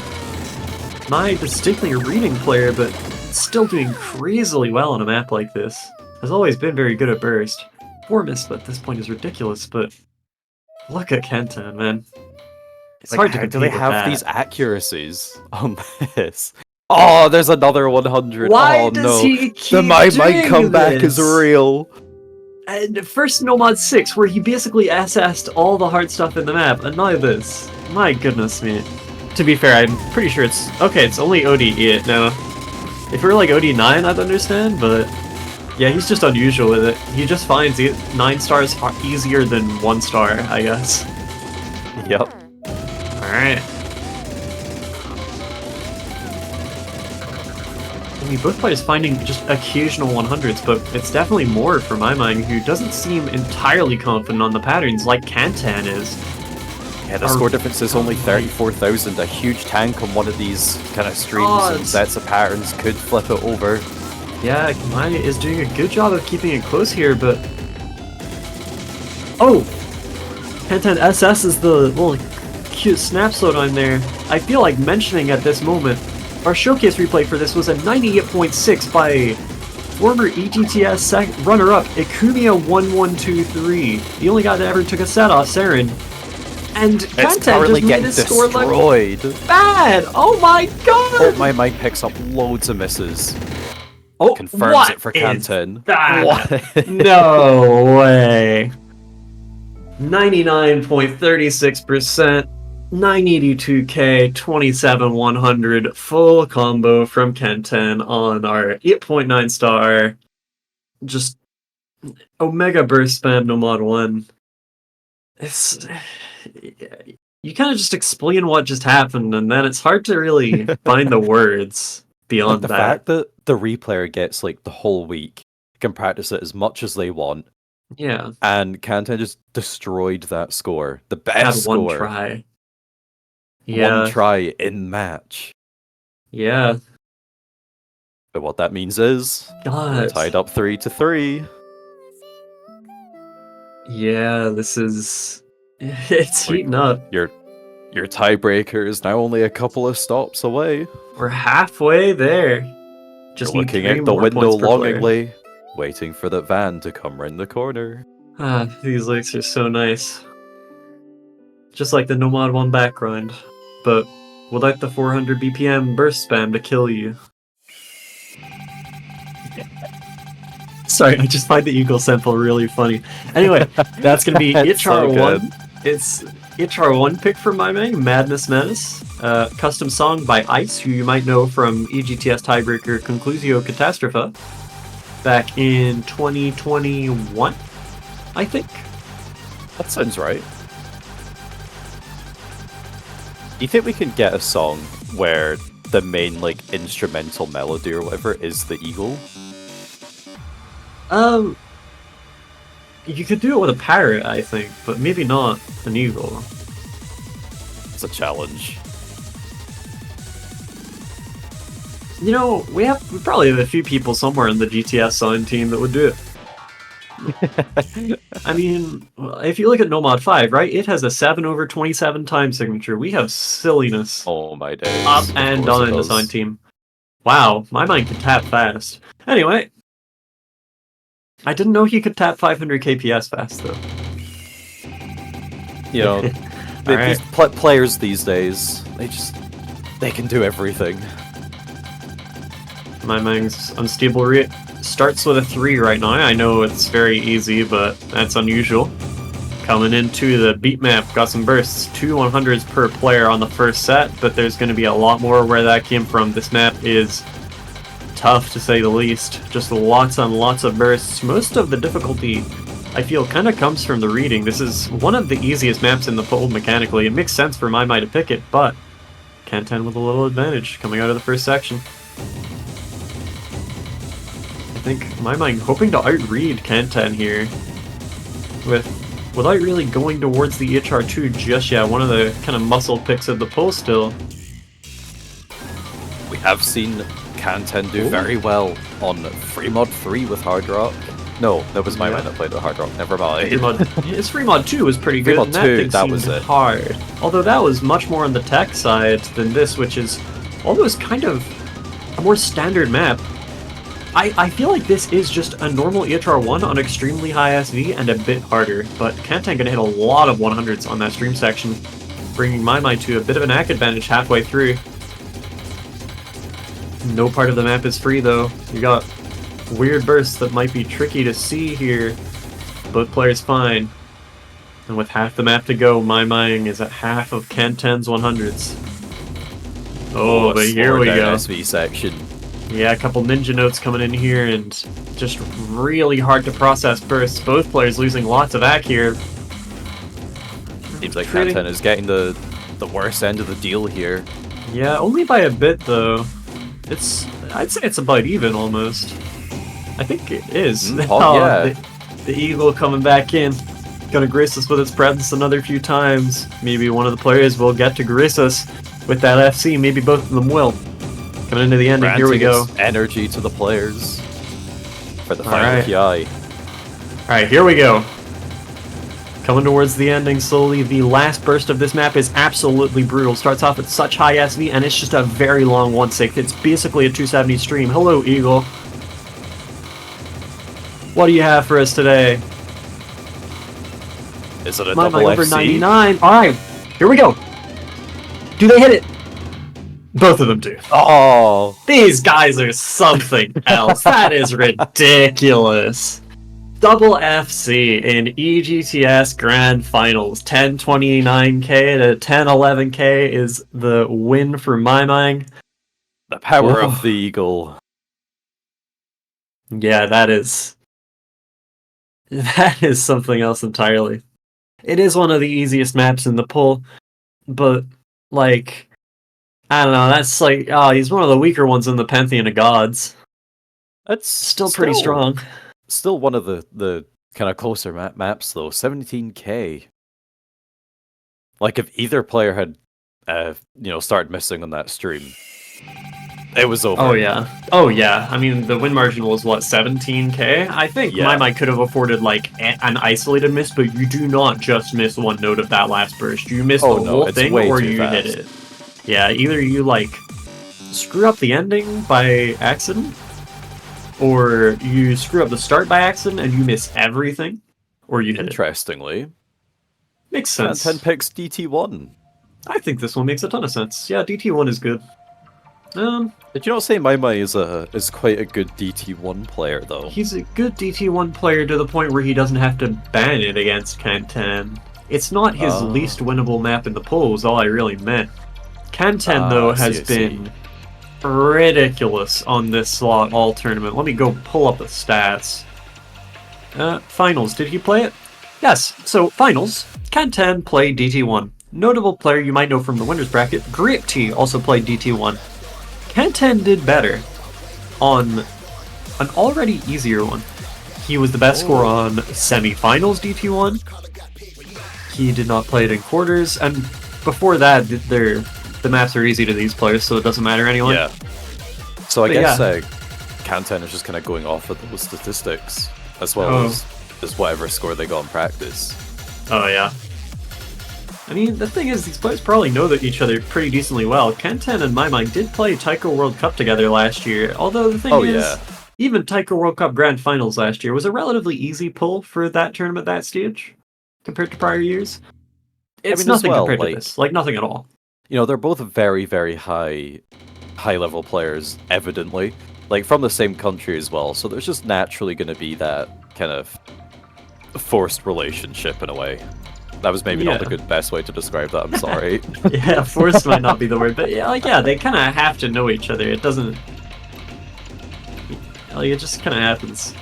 Mai, distinctly a reading player, but still doing crazily well on a map like this. Has always been very good at burst. 4 miss at this point is ridiculous, but look at Kantan, man. It's like, hard to how compete do they with have that. these accuracies on this? Oh, there's another 100. Why oh does no, he keep the Maimaing comeback this? is real. And first Nomad 6, where he basically assessed all the hard stuff in the map, and now this. My goodness me. To be fair, I'm pretty sure it's... Okay, it's only OD8 now. If it were like OD9, I'd understand, but... Yeah, he's just unusual with it. He just finds 9 stars easier than 1 star, I guess. Yep. Alright. I mean, both players finding just occasional 100s, but it's definitely more for Maimaing, who doesn't seem entirely confident on the patterns like Kantan is. Yeah, the score difference is only 34,000. A huge tank on one of these kind of streams and sets of patterns could flip it over. Yeah, Mai is doing a good job of keeping it close here, but... Oh! Kantan SS is the little cute snap slowdown there. I feel like mentioning at this moment, our showcase replay for this was a 98.6 by former EGTS runner-up Ikumiya1123, the only guy that ever took a set off Saren. And It's Kanten currently just made getting his score like destroyed. bad! Oh my god! Oh, Maimaing picks up loads of misses. Oh, Confirms what it for is Kanten. that? What? No way. 99.36%, 982k, 27,100, full combo from Kanten on our 8.9 star. Just Omega Burst spam no mod 1. It's. You kind of just explain what just happened, and then it's hard to really find the words beyond The that. fact that the replayer gets like the whole week, can practice it as much as they want, Yeah. and Kanten just destroyed that score. The Had best one score. try. Yeah. One try in match. Yeah. But what that means is we're God. tied up 3-3. Yeah, this is. It's Like, heating up. Your tiebreaker is now only a couple of stops away. We're halfway there. Just You're need looking 3 out the more window points per player. longingly, waiting for that van to come round the corner. Ah, these lakes are so nice. Just like the Nomad 1 background, but without the 400 BPM burst spam to kill you. Sorry, I just find the Eagle sample really funny. Anyway, that's gonna be That's so HR1. good. It's HR1 pick from Maimaing, Madness Menace. Custom song by Ice, who you might know from EGTS tiebreaker Conclusio Catastrophe back in 2021, I think. That sounds right. Do you think we can get a song where the main like instrumental melody or whatever is the Eagle? You could do it with a parrot, I think, but maybe not an eagle. It's a challenge. You know, we probably have a few people somewhere in the GTS sign team that would do it. I mean, if you look at Nomad 5, right, it has a 7/27 time signature. We have silliness Oh my days. up Of and course down it in the does. sign team. Wow, my mind can tap fast. Anyway, I didn't know he could tap 500 KPS fast, though. You know, Alright. these players these days, they can do everything. Maimaing's unstable rate starts with a 3 right now. I know it's very easy, but that's unusual. Coming into the beat map, got some bursts, 2 100s per player on the first set, but there's going to be a lot more where that came from. This map is tough to say the least. Just lots and lots of bursts. Most of the difficulty, I feel, kind of comes from the reading. This is one of the easiest maps in the pool mechanically. It makes sense for Maimai to pick it, but Kanten with a little advantage coming out of the first section. I think Maimaing hoping to outread Kanten here without really going towards the HR2 just yet. One of the kind of muscle picks of the poll still. We have seen Kanten do very well on Free Mod 3 with Hard Rock. No, that was my man that played with Hard Rock. Never mind. His Free Mod 2 was pretty good, Mod and that 2, thing that seemed was it. hard. Although that was much more on the tech side than this, which is almost kind of a more standard map. I feel like this is just a normal EHR1 on extremely high SV and a bit harder, but Kanten gonna hit a lot of 100s on that stream section, bringing Maimai to a bit of an ACK advantage halfway through. No part of the map is free though. You got weird bursts that might be tricky to see here. Both players fine. And with half the map to go, Maimaing is at half of Kanten's 100s. Oh, but here we go. SV section. Yeah, a couple ninja notes coming in here, and just really hard to process bursts. Both players losing lots of ACK here. Seems like Kanten is getting the worst end of the deal here. Yeah, only by a bit though. I'd say it's about even almost. I think it is. Yeah. The Eagle coming back in. Gonna grace us with its presence another few times. Maybe one of the players will get to grace us with that FC. Maybe both of them will. Coming into the ending, here we go. Energy to the players for the final PI. Alright, here we go. Coming towards the ending slowly. The last burst of this map is absolutely brutal. Starts off at such high SV, and it's just a very long 1/6. It's basically a 270 stream. Hello, Eagle. What do you have for us today? Is it a Maimaing double over FC? 99. Alright, here we go. Do they hit it? Both of them do. Oh, These guys are something else. That is ridiculous. Double FC in EGTS Grand Finals. 1029k to 1011k is the win for Maimaing. the power Whoa. of the eagle. Yeah, that is something else entirely. It is one of the easiest maps in the pool, but like I don't know, that's like he's one of the weaker ones in the Pantheon of Gods. It's Still pretty strong. Still one of the kind of closer maps though. 17k. Like if either player had, started missing on that stream, it was over. Oh yeah. I mean, the win margin was what, 17k? I think Maimaing could have afforded like an isolated miss, but you do not just miss one note of that last burst. You miss the whole thing, or you hit it. Yeah, either you like screw up the ending by accident, or you screw up the start by accident and you miss everything, or you hit it. Interestingly, makes sense. Kanten picks DT1. I think this one makes a ton of sense. Yeah, DT1 is good. Did you not say Maimaing is quite a good DT1 player though? He's a good DT1 player to the point where he doesn't have to ban it against Kanten. It's not his least winnable map in the pool, is all I really meant. Kanten, though, has been ridiculous on this slot all tournament. Let me go pull up the stats. Finals, did he play it? Yes, so finals, Kanten played DT1. Notable player you might know from the winners bracket, GripT also played DT1. Kanten did better on an already easier one. He was the best scorer on semi-finals DT1. He did not play it in quarters, and before that, the maps are easy to these players, so it doesn't matter anyway. Yeah. So I guess Kanten is just kind of going off of those statistics, as well as whatever score they got in practice. Oh yeah. I mean, the thing is, these players probably know each other pretty decently well. Kanten and Maimaing did play Taiko World Cup together last year, although the thing is, even Taiko World Cup Grand Finals last year was a relatively easy pull for that tournament, that stage, compared to prior years. It's nothing compared to this, like nothing at all. You know, they're both very, very high-level players, evidently. Like, from the same country as well, so there's just naturally going to be that kind of forced relationship in a way. That was maybe not the best way to describe that, I'm sorry. Yeah, forced might not be the word, but they kind of have to know each other. It doesn't... it just kind of happens.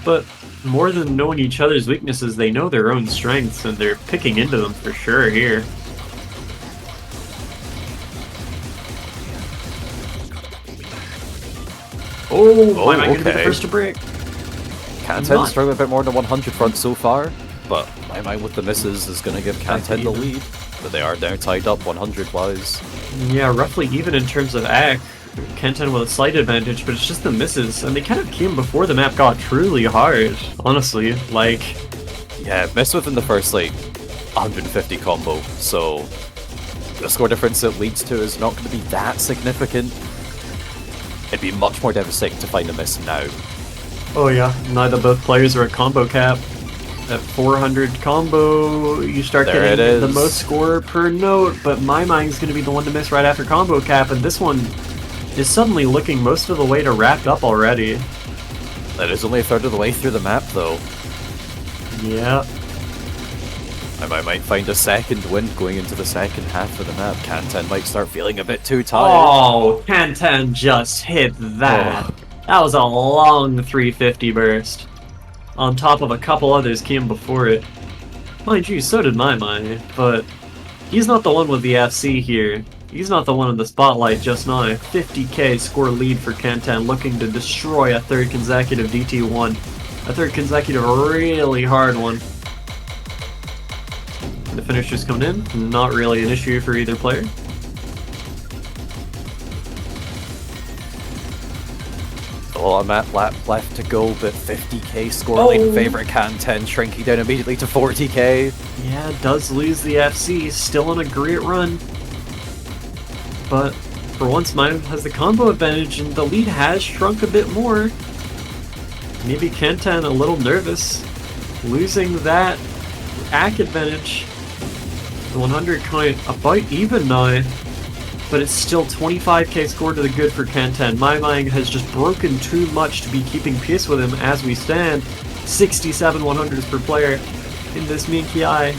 But more than knowing each other's weaknesses, they know their own strengths, and they're picking into them for sure here. Maimaing gonna be the first to break. Kanten struggling a bit more than 100 front so far, but Maimaing with the misses is going to give Kanten the lead. But they are now tied up 100-wise. Yeah, roughly even in terms of AC. Kanten with a slight advantage, but it's just the misses, and they kind of came before the map got truly hard, honestly. Like, yeah, miss within the first, 150 combo, so the score difference it leads to is not going to be that significant. It'd be much more devastating to find a miss now. Oh yeah, neither both players are at combo cap. At 400 combo, you start getting the most score per note, but Maimaing's going to be the one to miss right after combo cap, and this one is suddenly looking most of the way to wrapped up already. That is only a third of the way through the map, though. Yeah. I might find a second win going into the second half of the map. Kanten might start feeling a bit too tired. Oh, Kanten just hit that. That was a long 350 burst. On top of a couple others came before it. Mind you, so did Maimaing, but he's not the one with the FC here. He's not the one in the spotlight just now. 50k score lead for Kanten, looking to destroy a third consecutive DT1. A third consecutive really hard one. The finishers coming in, not really an issue for either player. A lot of map left to go, but 50k score lead in favour of Kanten, shrinking down immediately to 40k. Yeah, does lose the FC, still on a great run. But for once, Maimaing has the combo advantage, and the lead has shrunk a bit more. maybe Kentan a little nervous, losing that ACK advantage. The 100 coin about even now, but it's still 25k score to the good for Kentan. Maimaing has just broken too much to be keeping pace with him as we stand. 67 100s per player in this Minkiai.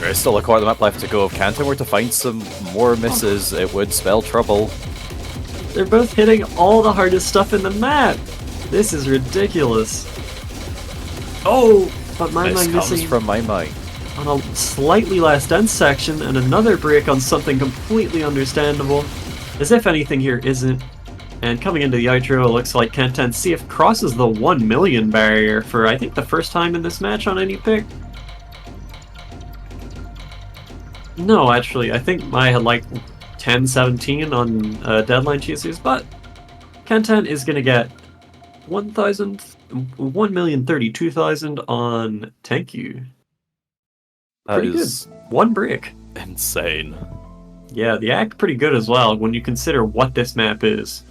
There's still a quarter of the map left to go. If Canton were to find some more misses, it would spell trouble. They're both hitting all the hardest stuff in the map. This is ridiculous. Oh, but Maimaing missing from Maimaing on a slightly less dense section, and another break on something completely understandable. As if anything here isn't. And coming into the outro, it looks like Kentan CF crosses the 1 million barrier for, I think, the first time in this match on any pick. No, actually, I think Mai had like 10-17 on deadline chasers, but Kentan is going to get 1,032,000 on Thank You. Pretty good. One break. Insane. Yeah, the act pretty good as well when you consider what this map is.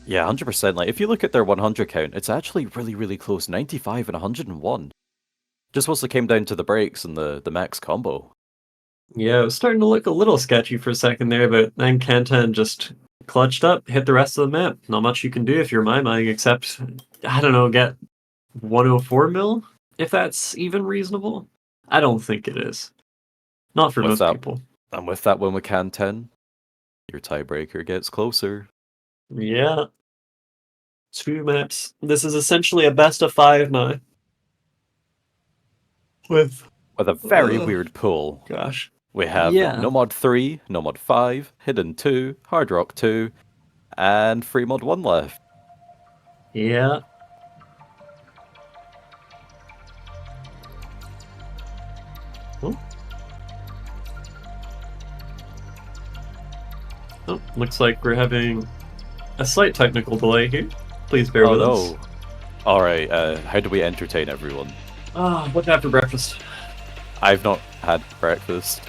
Yeah, 100%. Like, if you look at their 100 count, it's actually really, really close. 95 and 101. Just mostly came down to the breaks and the max combo. Yeah, it was starting to look a little sketchy for a second there, but then Kentan just clutched up, hit the rest of the map. Not much you can do if you're Maimaing except, I don't know, get 104 mil? If that's even reasonable? I don't think it is. Not for most people. And with that win with Canton, your tiebreaker gets closer. Yeah. 2 maps. This is essentially a best of 5 now. With a very weird pool. Gosh. We have No Mod 3, No Mod 5, Hidden 2, Hard Rock 2, and Free Mod 1 left. Yeah. Oh, looks like we're having a slight technical delay here. Please bear with us. Alright, how do we entertain everyone? What to have for breakfast? I've not had breakfast.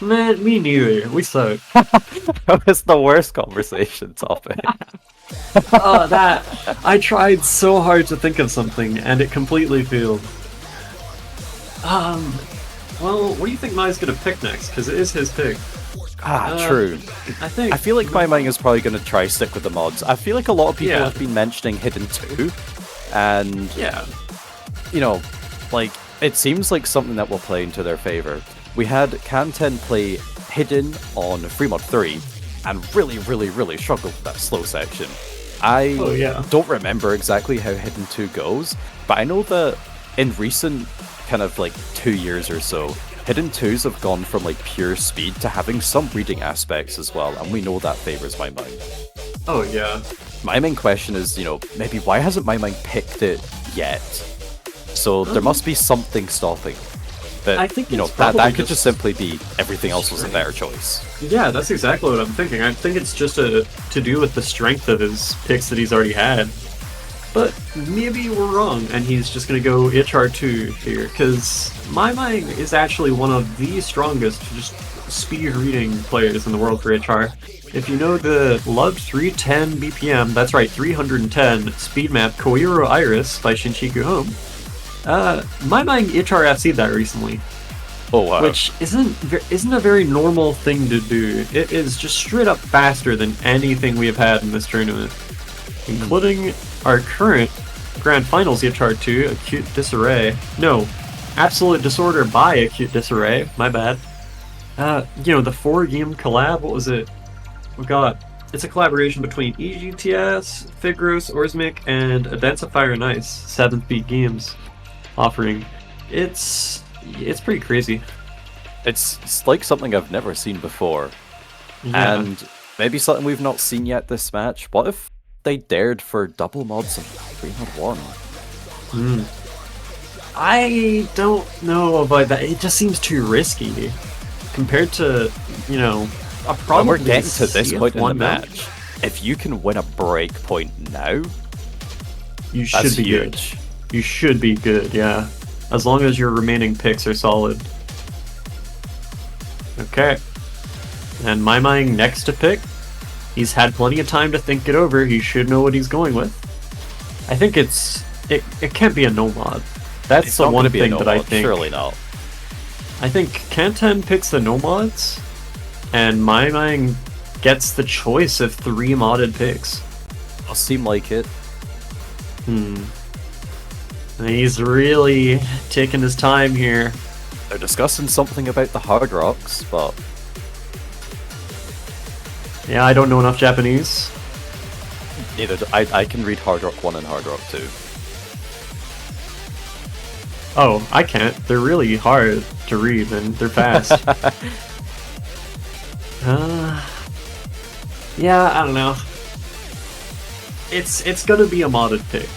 Man, me neither. We suck. That was the worst conversation topic. I tried so hard to think of something, and it completely failed. Well, what do you think Mai's gonna pick next? Because it is his pick. True. I feel like Maimaing is probably going to try stick with the mods. I feel like a lot of people have been mentioning Hidden 2, and you know, like, it seems like something that will play into their favor. We had Canton play Hidden on Free Mod 3, and really, really, really struggled with that slow section. I don't remember exactly how Hidden 2 goes, but I know that in recent kind of like 2 years or so, Hidden 2s have gone from like pure speed to having some reading aspects as well, and we know that favors Maimaing. Oh yeah. My main question is, maybe why hasn't Maimaing picked it yet? So there must be something stopping. But I think that could just simply be everything else was a better choice. Yeah, that's exactly what I'm thinking. I think it's just to do with the strength of his picks that he's already had. But maybe we're wrong, and he's just going to go HR2 here, because Maimaing is actually one of the strongest just speed reading players in the world for HR. If you know the loved 310 BPM, that's right, 310 speed map Koiro Iris by Shinchiku Home, Maimaing HRFC'd that recently. Oh wow. Which isn't a very normal thing to do. It is just straight up faster than anything we have had in this tournament, including our current Grand Finals HR2, Acute Disarray. No, Absolute Disorder by Acute Disarray, my bad. The 4-game collab, what was it? It's a collaboration between EGTS, Figros, Orzmic, and Identifier and Ice, 7th Beat Games offering. It's pretty crazy. It's like something I've never seen before. Yeah. And maybe something we've not seen yet this match. What if they dared for double mods and 3 mod 1? I don't know about that. It just seems too risky compared to, a problem. When we're getting to this point in the match, if you can win a break point now, you should be good. You should be good, yeah. As long as your remaining picks are solid. Okay. And Maimaing next to pick. He's had plenty of time to think it over. He should know what he's going with. I think it's it can't be a no mod. That's It's the not one gonna be a thing no that I mod, think. surely not. I think Kanten picks the no mods, and Maimaing gets the choice of 3 modded picks. Does seem like it. And he's really taking his time here. They're discussing something about the Hard Rocks, but Yeah, I don't know enough Japanese. neither do I can read Hard Rock 1 and Hard Rock 2. Oh, I can't. They're really hard to read and they're fast. Yeah, I don't know. It's gonna be a modded pick.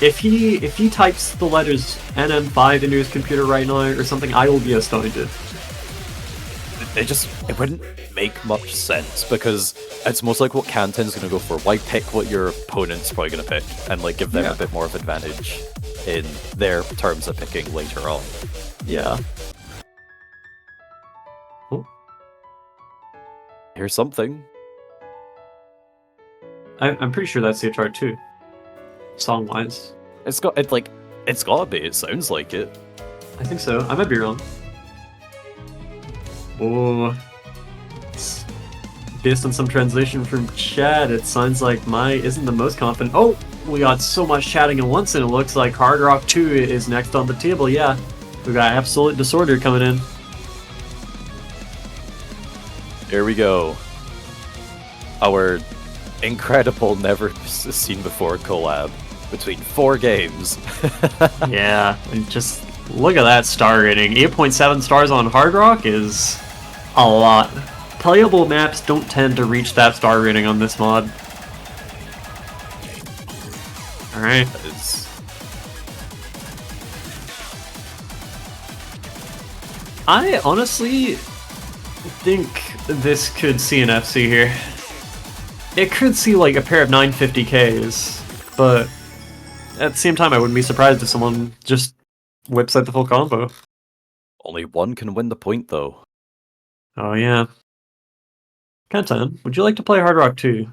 If he types the letters NM5 into his computer right now or something, I will be astounded. It wouldn't make much sense because it's most like what Kanten's gonna go for. Why pick what your opponent's probably gonna pick and like give them a bit more of advantage in their terms of picking later on. Yeah. Oh. Here's something. I'm pretty sure that's CHR too. Song wise. It's gotta be, it sounds like it. I think so. I might be wrong. Oh. Based on some translation from chat, it sounds like Mai isn't the most confident. Oh! We got so much chatting at once, and it looks like Hard Rock 2 is next on the table. Yeah. We got Absolute Disorder coming in. Here we go. Our incredible, never seen before collab between 4 games. Yeah, and just look at that star rating. 8.7 stars on Hard Rock is a lot. Playable maps don't tend to reach that star rating on this mod. Alright. I honestly think this could see an FC here. It could see like a pair of 950Ks, but at the same time I wouldn't be surprised if someone just whips out the full combo. Only one can win the point though. Oh yeah. Kanten, would you like to play Hard Rock 2?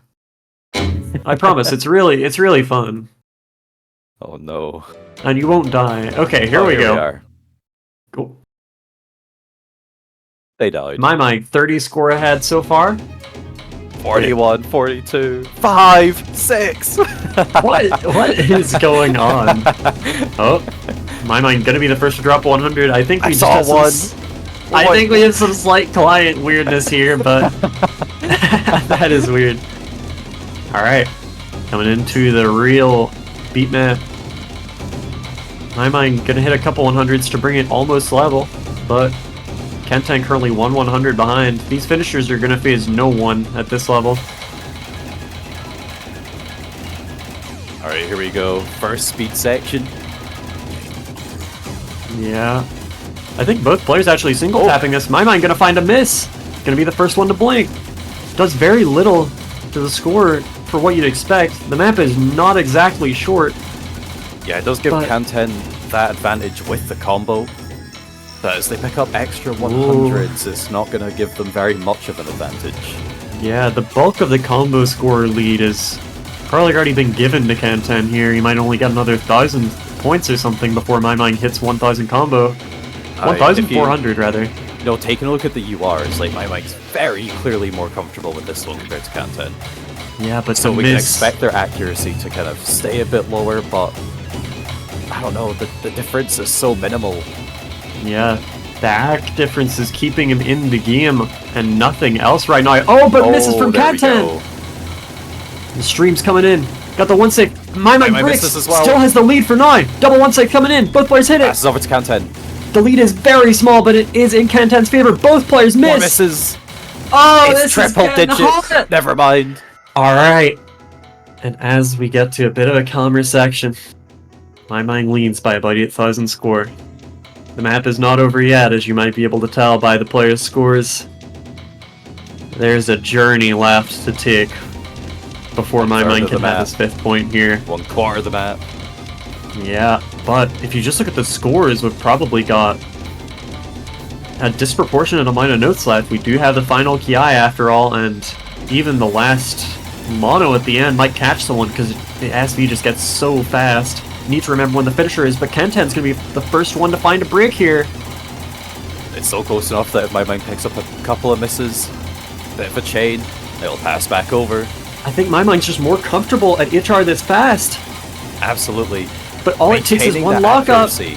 I promise, it's really fun. Oh no. And you won't die. Okay, here we go. We are. Cool. They died. Maimaing, 30 score ahead so far. 41, 42, 5, 6. What is going on? Oh, Maimaing gonna be the first to drop 100. I think we just saw have one. I think we have some slight client weirdness here, but that is weird. All right, coming into the real beat map. Maimaing gonna hit a couple 100s to bring it almost level, but Kanten currently 100 behind. These finishers are gonna phase no one at this level. Alright, here we go. First speed section. Yeah. I think both players actually single tapping this. Maimaing gonna find a miss. Gonna be the first one to blink. Does very little to the score for what you'd expect. The map is not exactly short. Yeah, it does give Kanten that advantage with the combo. But as they pick up extra 100s, it's not going to give them very much of an advantage. Yeah, the bulk of the combo score lead is probably already been given to Kanten here. He might only get another 1,000 points or something before Maimaing hits 1,000 combo. 1,400 rather. No, taking a look at the URs, like Maimaing's very clearly more comfortable with this one compared to Kanten. Yeah, but so we can expect their accuracy to kind of stay a bit lower, but I don't know, the difference is so minimal. Yeah, the hack difference is keeping him in the game and nothing else right now. Oh, but misses from Kanten! The stream's coming in. Got the one safe. Maimaing bricks as well. Still has the lead for now. Double one safe coming in. Both players hit it. Passes over to Kanten. The lead is very small, but it is in Kanten's favor. Both players miss. More misses. Oh, it's triple digits. Never mind. All right. And as we get to a bit of a calmer section, Maimaing leads by about 8,000 score. The map is not over yet, as you might be able to tell by the players' scores. There's a journey left to take before Maimaing can have his 5th point here. 1/4 of the map. Yeah, but if you just look at the scores, we've probably got a disproportionate amount of notes left. We do have the final Ki after all, and even the last mono at the end might catch someone because the SV just gets so fast. Need to remember when the finisher is, but Kenten's going to be the first one to find a break here. It's so close enough that if Maimaing picks up a couple of misses, bit of a chain, it'll pass back over. I think Maimaing's just more comfortable at HR this fast. Absolutely. But all it takes is one lockup. There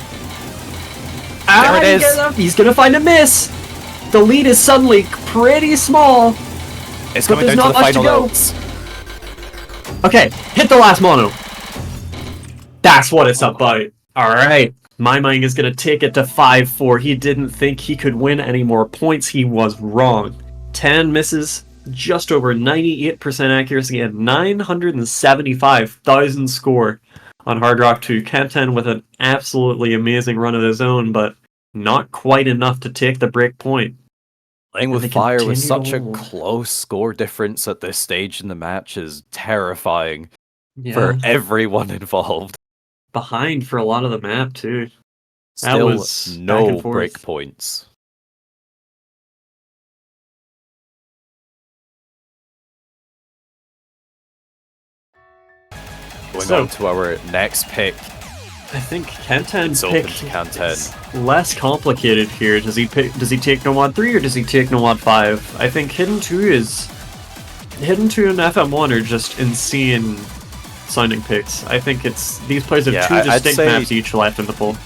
it is. He's going to find a miss. The lead is suddenly pretty small. It's coming down to the final notes. Okay, hit the last mono. That's what it's about. Alright, Maimaing is going to take it to 5-4. He didn't think he could win any more points. He was wrong. 10 misses, just over 98% accuracy, and 975,000 score on Hard Rock 2. Kenten with an absolutely amazing run of his own, but not quite enough to take the break point. Playing with fire with such a close score difference at this stage in the match is terrifying for everyone involved. Behind for a lot of the map too. Still that was no break points. Going on to our next pick. I think Kenten's pick is less complicated here. Does he take Nomad 3 or does he take Nomad 5? I think Hidden 2 and FM1 are just insane sounding picks. I think it's these players have two distinct maps each left in the pool.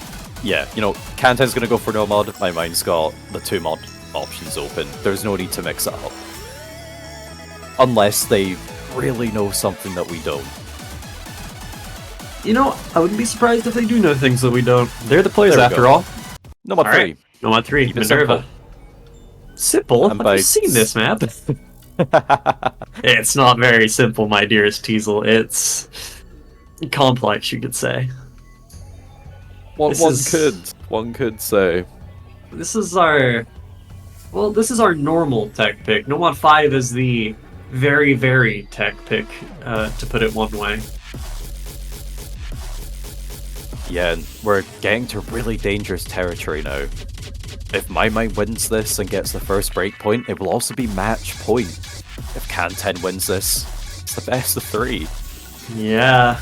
Yeah, you know, Kenten's gonna go for no mod. Maimaing's got the 2 mod options open. There's no need to mix it up. Unless they really know something that we don't. You know, I wouldn't be surprised if they do know things that we don't. They're the players after all. Nomad 3. Nomad 3, Minerva. Simple? Have you seen this map? It's not very simple, my dearest Teasel. It's complex, you could say. One could say. This is our normal tech pick. Nomad 5 is the very, very tech pick, to put it one way. Yeah, we're getting to really dangerous territory now. If Maimaing wins this and gets the first break point, it will also be match point. If Kenten wins this, it's the best of 3. Yeah.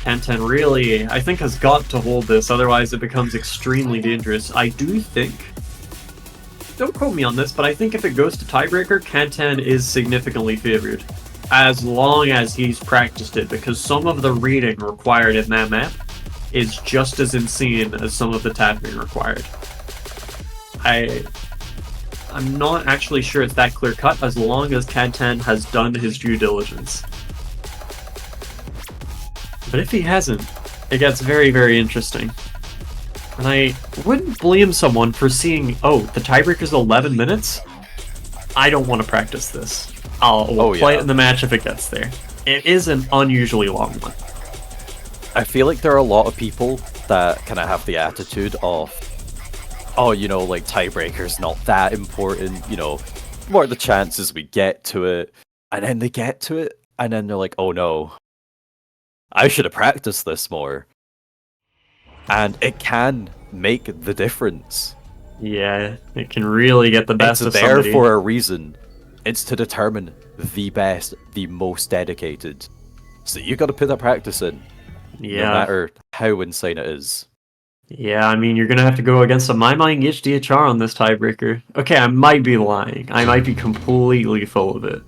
Kenten really, I think, has got to hold this, otherwise it becomes extremely dangerous. I do think, don't quote me on this, but I think if it goes to tiebreaker, Kenten is significantly favored. As long as he's practiced it, because some of the reading required in that map is just as insane as some of the tapping required. I'm not actually sure it's that clear cut as long as Kenten has done his due diligence. But if he hasn't, it gets very, very interesting. And I wouldn't blame someone for seeing, oh, the tiebreaker's 11 minutes? I don't want to practice this. We'll play it in the match if it gets there. It is an unusually long one. I feel like there are a lot of people that kind of have the attitude of, oh, you know, like, tiebreaker's not that important, you know, what are the chances we get to it? And then they get to it, and then they're like, oh no, I should have practiced this more. And it can make the difference. Yeah, it can really get the best of somebody. It's there for a reason. It's to determine the best, the most dedicated. So you got to put that practice in. Yeah. No matter how insane it is. Yeah, I mean, you're going to have to go against a Maimaing EGTS on this tiebreaker. Okay, I might be lying. I might be completely full of it.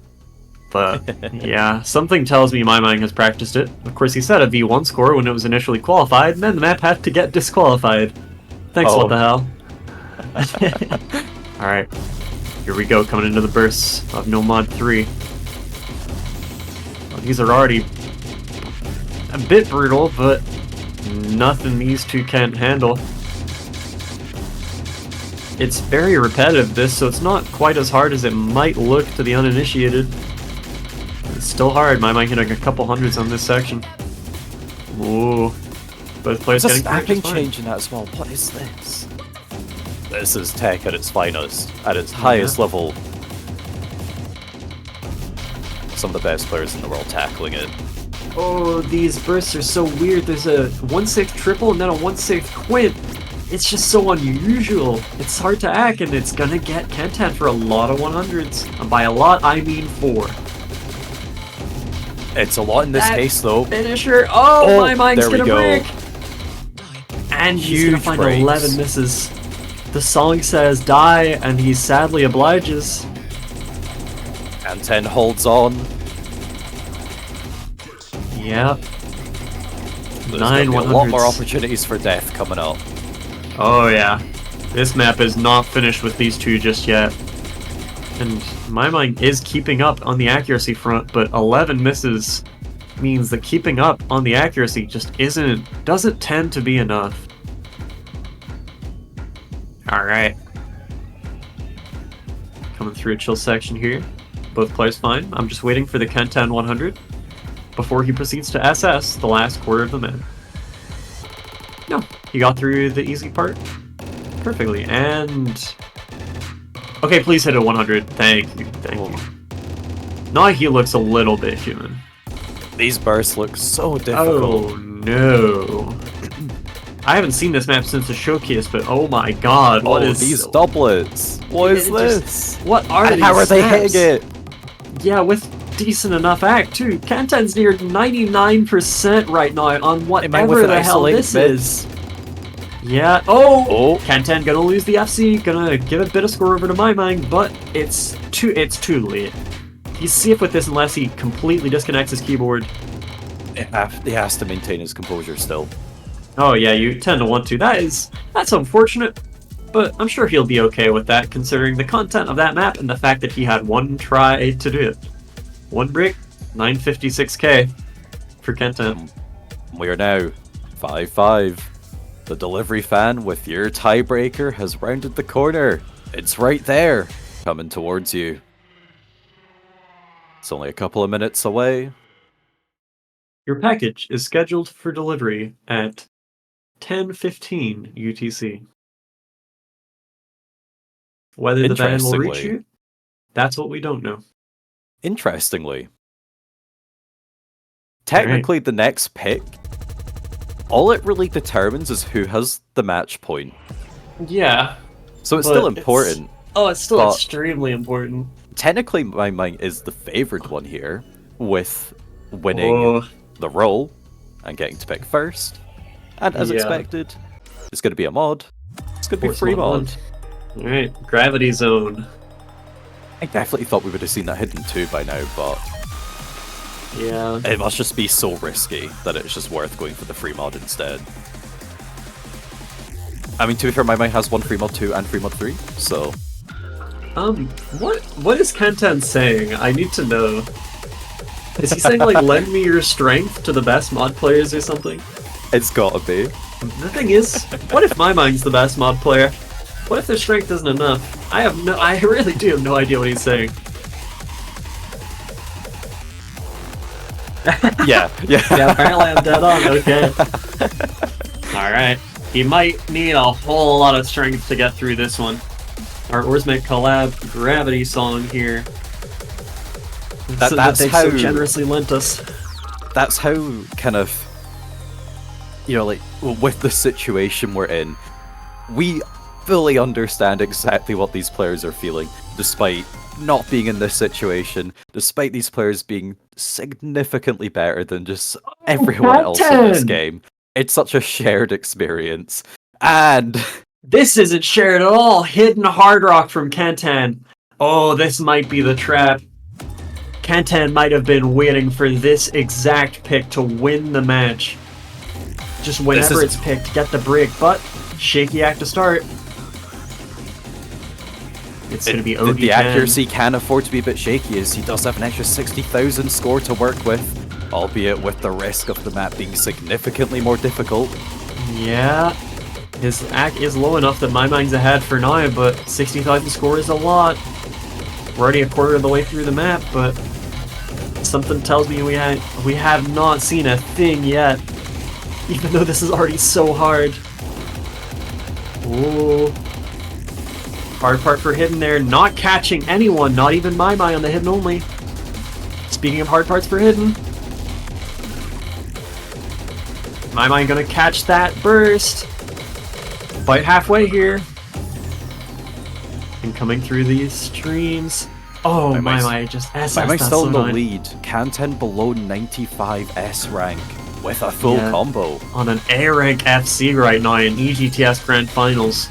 But, yeah, something tells me Maimaing has practiced it. Of course, he set a V1 score when it was initially qualified, and then the map had to get disqualified. Thanks, what the hell. Alright, here we go, coming into the bursts of Nomad 3. Well, these are already a bit brutal, but nothing these two can't handle. It's very repetitive, this, so it's not quite as hard as it might look to the uninitiated. It's still hard. Maimaing hitting a couple hundreds on this section. Ooh. Both players getting snapping change in that as well. What is this? This is tech at its finest, at its highest level. Some of the best players in the world tackling it. Oh, these bursts are so weird. There's a 1/6 triple and then a 1/6 quint. It's just so unusual. It's hard to hack, and it's gonna get Kenten for a lot of 100s. And by a lot, I mean 4. It's a lot in this That case, though. Finisher. Oh, Maimaing's there we gonna go. break. And he's gonna Huge find breaks. 11 misses. The song says die, and he sadly obliges. And 10 holds on. Yep. There's 9 gonna be a lot more 100s. opportunities for death coming up. Oh yeah. This map is not finished with these two just yet. And Maimaing is keeping up on the accuracy front, but 11 misses means that keeping up on the accuracy just doesn't tend to be enough. Alright. Coming through a chill section here. Both players fine. I'm just waiting for the Kenten 100 before he proceeds to SS the last quarter of the map. No, he got through the easy part perfectly, and... Okay, please hit a 100. Thank you, thank you. Now he looks a little bit human. These bursts look so difficult. Oh no. I haven't seen this map since the showcase, but oh my god, what is these doublets? What is this? What are And these how are they snaps? hitting it? Yeah, with decent enough act too. Kanten's near 99% right now on whatever with an the hell isolated this mid. is. Yeah. Oh, Oh. Kanten gonna lose the FC, gonna give a bit of score over to Maimaing, but it's too late. He's safe with this unless he completely disconnects his keyboard. He has to maintain his composure still. Oh yeah, you tend to want to. That's unfortunate, but I'm sure he'll be okay with that considering the content of that map and the fact that he had one try to do it. One break, 956k for Kenten. We are now 5-5. The delivery fan with your tiebreaker has rounded the corner. It's right there, coming towards you. It's only a couple of minutes away. Your package is scheduled for delivery at 10:15 UTC. Whether the van will reach Interestingly- you, that's what we don't know. Interestingly, technically the next pick, all it really determines is who has the match point. Yeah. So it's But still it's- important. Oh, it's still But- extremely important. Technically, Maimaing is the favored one here, with winning Oh, the role and getting to pick first. And as Yeah. expected, it's going to be a mod. It's going to be Force free mod. mod. Alright, Gravity Zone. I definitely thought we would have seen that hidden too by now, but Yeah. it must just be so risky that it's just worth going for the free mod instead. I mean, to be fair, Maimaing has one free mod 2 and free mod 3, so What is Kenten saying? I need to know. Is he saying like lend me your strength to the best mod players or something? it's gotta be. The thing is, what if Maimaing's the best mod player? What if their strength isn't enough? I really do have no idea what he's saying. Yeah. Yeah, apparently I'm dead on, okay. Alright. He might need a whole lot of strength to get through this one. Our Oarsmate collab Gravity song here. That's they've how so generously lent us. That's how kind of, you know, like with the situation we're in, we fully understand exactly what these players are feeling, despite not being in this situation, despite these players being significantly better than just everyone else in this 10. game. It's such a shared experience. And This isn't shared at all. Hidden hard rock from Kantan. Oh, this might be the trap. Kantan might have been waiting for this exact pick to win the match. Just whenever it's picked, get the break, but shaky act to start. It's going to be OD10. the accuracy can afford to be a bit shaky, as he does have an extra 60,000 score to work with, albeit with the risk of the map being significantly more difficult. Yeah. His act is low enough that Maimaing's ahead for now, but 60,000 score is a lot. We're already a quarter of the way through the map, but something tells me we have not seen a thing yet. Even though this is already so hard. Ooh. Hard part for Hidden there, not catching anyone, not even Maimaing on the Hidden only. Speaking of hard parts for Hidden. Maimaing gonna catch that burst. About halfway here. And coming through these streams. Oh, Maimaing's- my, just SS Maimaing's that still in the slow 9. lead. Kanten below 95S rank with a full Yeah. combo. On an A rank FC right now in EGTS Grand Finals.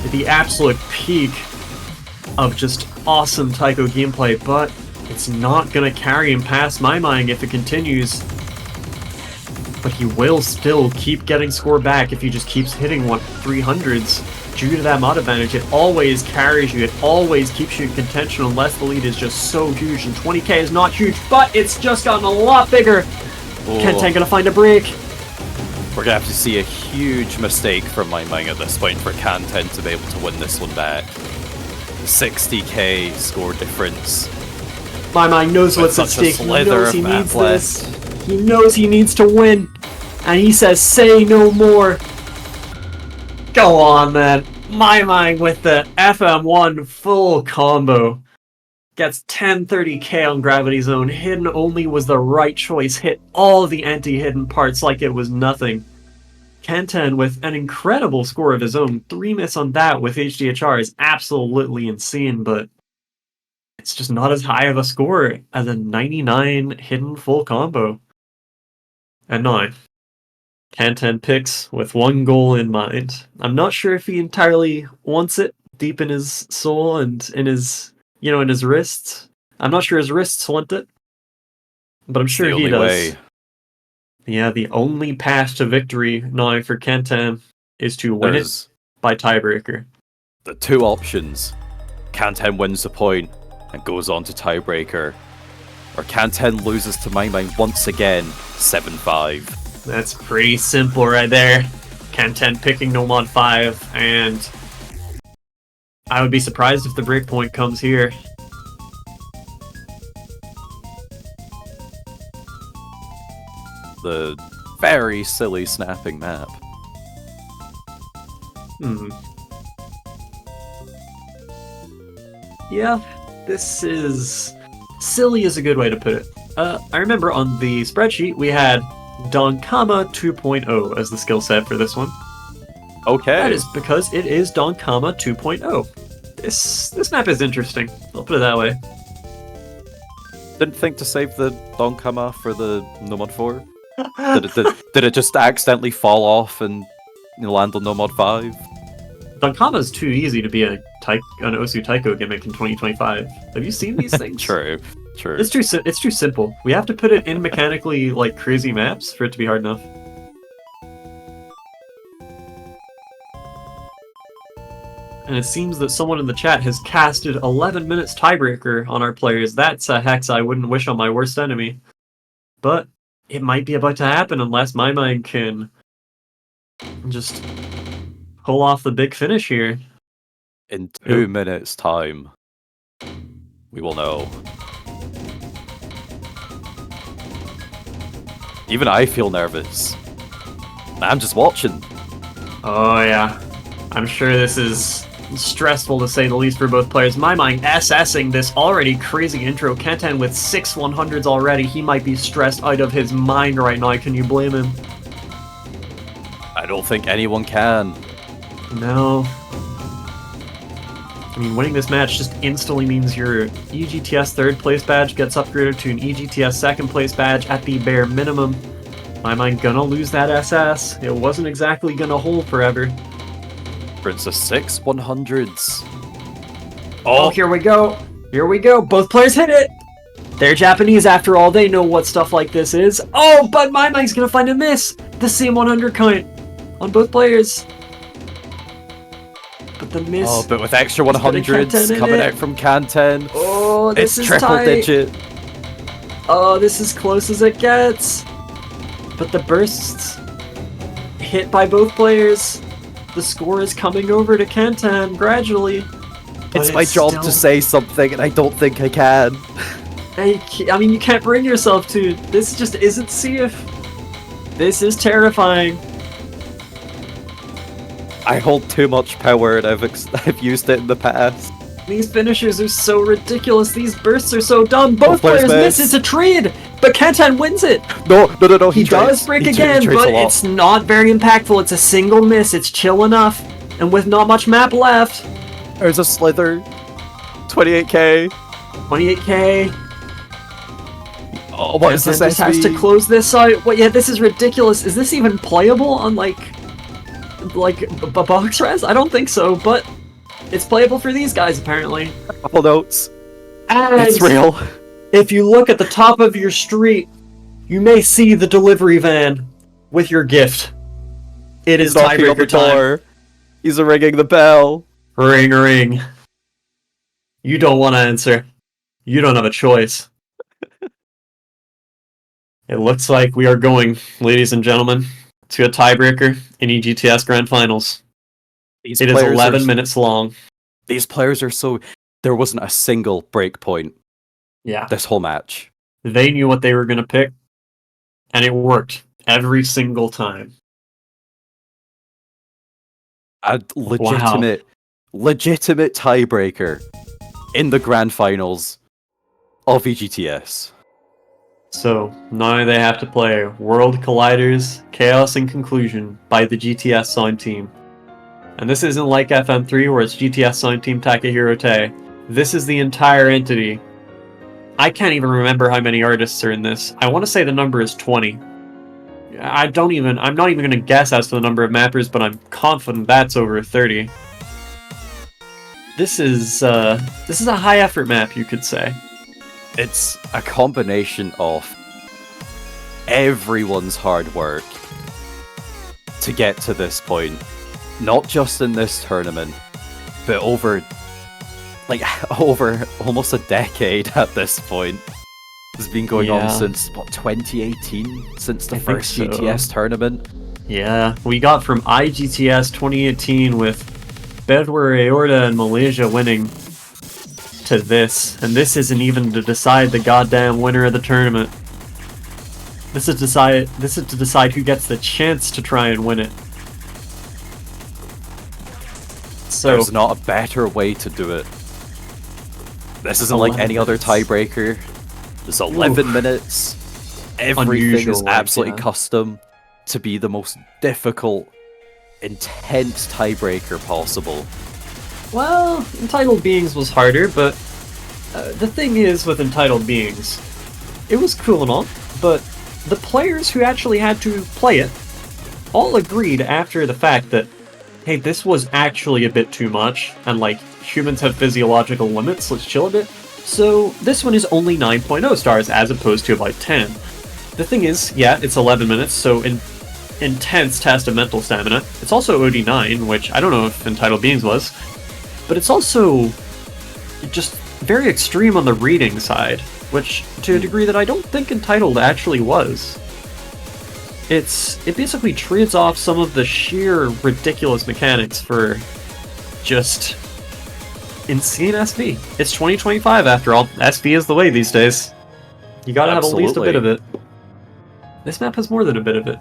At the absolute peak of just awesome Taiko gameplay, but it's not gonna carry him past Maimaing if it continues. But he will still keep getting score back if he just keeps hitting 300s. Due to that mod advantage, it always carries you, it always keeps you in contention unless the lead is just so huge, and 20k is not huge, but it's just gotten a lot bigger. Kanten gonna find a break. We're gonna have to see a huge mistake from Maimaing at this point for Kanten to be able to win this one back. 60k score difference. Maimaing knows what's at such a stake, he slither knows of he map needs left. this. He knows he needs to win, and he says, say no more. Go on, man. Maimaing with the FM1 full combo. Gets 1030k on Gravity Zone. Hidden only was the right choice. Hit all the anti-hidden parts like it was nothing. Kanten with an incredible score of his own. 3 miss on that with HDHR is absolutely insane, but it's just not as high of a score as a 99 hidden full combo. And now, Kanten picks with one goal in mind. I'm not sure if he entirely wants it deep in his soul and in his, in his wrists. I'm not sure his wrists want it, but I'm sure he does. Way. Yeah, the only path to victory now for Kanten is to win it by tiebreaker. The two options. Kanten wins the point and goes on to tiebreaker, or Kanten loses to Maimaing once again, 7-5. That's pretty simple right there. Kanten picking no mod 5, and I would be surprised if the breakpoint comes here. The very silly snapping map. Yeah, this is... silly is a good way to put it. I remember on the spreadsheet we had Donkama 2.0 as the skill set for this one. Okay. That is because it is Donkama 2.0. This map is interesting, I'll put it that way. Didn't think to save the Donkama for the Nomad 4? Did it just accidentally fall off and land on Nomad 5? Donkama is too easy to be an Osu Taiko gimmick in 2025. Have you seen these things? True. It's too simple. We have to put it in mechanically crazy maps for it to be hard enough. And it seems that someone in the chat has casted 11 minutes tiebreaker on our players. That's a hex I wouldn't wish on my worst enemy. But it might be about to happen unless Maimaing can just pull off the big finish here. In 2 minutes' time, we will know. Even I feel nervous. I'm just watching. Oh yeah. I'm sure this is stressful to say the least for both players. Maimaing SSing this already crazy intro. Kanten with 6 100s already. He might be stressed out of his mind right now. Can you blame him? I don't think anyone can. No. I mean, winning this match just instantly means your EGTS 3rd place badge gets upgraded to an EGTS 2nd place badge at the bare minimum. Maimaing gonna lose that SS. It wasn't exactly gonna hold forever. Princess 6 100s. Oh, here we go. Here we go. Both players hit it. They're Japanese after all. They know what stuff like this is. Oh, but Maimaing's gonna find a miss. The same 100 count on both players. But the miss... Oh, but with extra 100s coming out from Kanten. Oh, this it's is triple tight. digit. Oh, this is close as it gets. But the bursts hit by both players. The score is coming over to Kanten gradually. It's my job to say something, and I don't think I can. I mean, you can't bring yourself to. This just isn't safe. This is terrifying. I hold too much power, and I've used it in the past. These finishers are so ridiculous. These bursts are so dumb. Both players miss. It's a trade, but Kanten wins it. No. He does break again, but it's not very impactful. It's a single miss. It's chill enough, and with not much map left. There's a slither. 28k. 28k. Oh, what is this? Just has to close this out. What? Yeah, this is ridiculous. Is this even playable on like box res? I don't think so, but it's playable for these guys apparently. Couple notes. And It's real. if you look at the top of your street, you may see the delivery van with your gift. It is Knocking on the tiebreaker time. door. He's ringing the bell. Ring, ring. You don't want to answer. You don't have a choice. It looks like we are going, ladies and gentlemen, to a tiebreaker in EGTS Grand Finals. These It is players 11 are- minutes long. These players are so... There wasn't a single break point Yeah. this whole match. They knew what they were going to pick, and it worked every single time. A legitimate tiebreaker in the grand finals of EGTS. So, now they have to play World Colliders, Chaos and Conclusion by the GTS Sound Team. And this isn't like FM3 where it's GTS Sound Team Takahiro Te. This is the entire entity. I can't even remember how many artists are in this. I want to say the number is 20. I'm not even going to guess as to the number of mappers, but I'm confident that's over 30. This is a high effort map, you could say. It's a combination of everyone's hard work to get to this point. Not just in this tournament, but over almost a decade at this point. It's been going on since, 2018? Since the first GTS tournament? Yeah, we got from IGTS 2018 with Bedwar, Aorta, and Malaysia winning to this. And this isn't even to decide the goddamn winner of the tournament. This is to decide who gets the chance to try and win it. So there's not a better way to do it. This isn't like any other tiebreaker. It's 11 minutes. Everything is absolutely custom to be the most difficult, intense tiebreaker possible. Well, Entitled Beings was harder, but the thing is with Entitled Beings, it was cool and all, but the players who actually had to play it all agreed after the fact that, hey, this was actually a bit too much, and like, humans have physiological limits, let's chill a bit. So this one is only 9.0 stars as opposed to about 10. The thing is, yeah, it's 11 minutes, so intense test of mental stamina. It's also OD9, which I don't know if Entitled Beings was, but it's also just very extreme on the reading side, which to a degree that I don't think Entitled actually was. It basically trades off some of the sheer ridiculous mechanics for just insane SV. It's 2025 after all. SV is the way these days. You gotta have at least a bit of it. This map has more than a bit of it.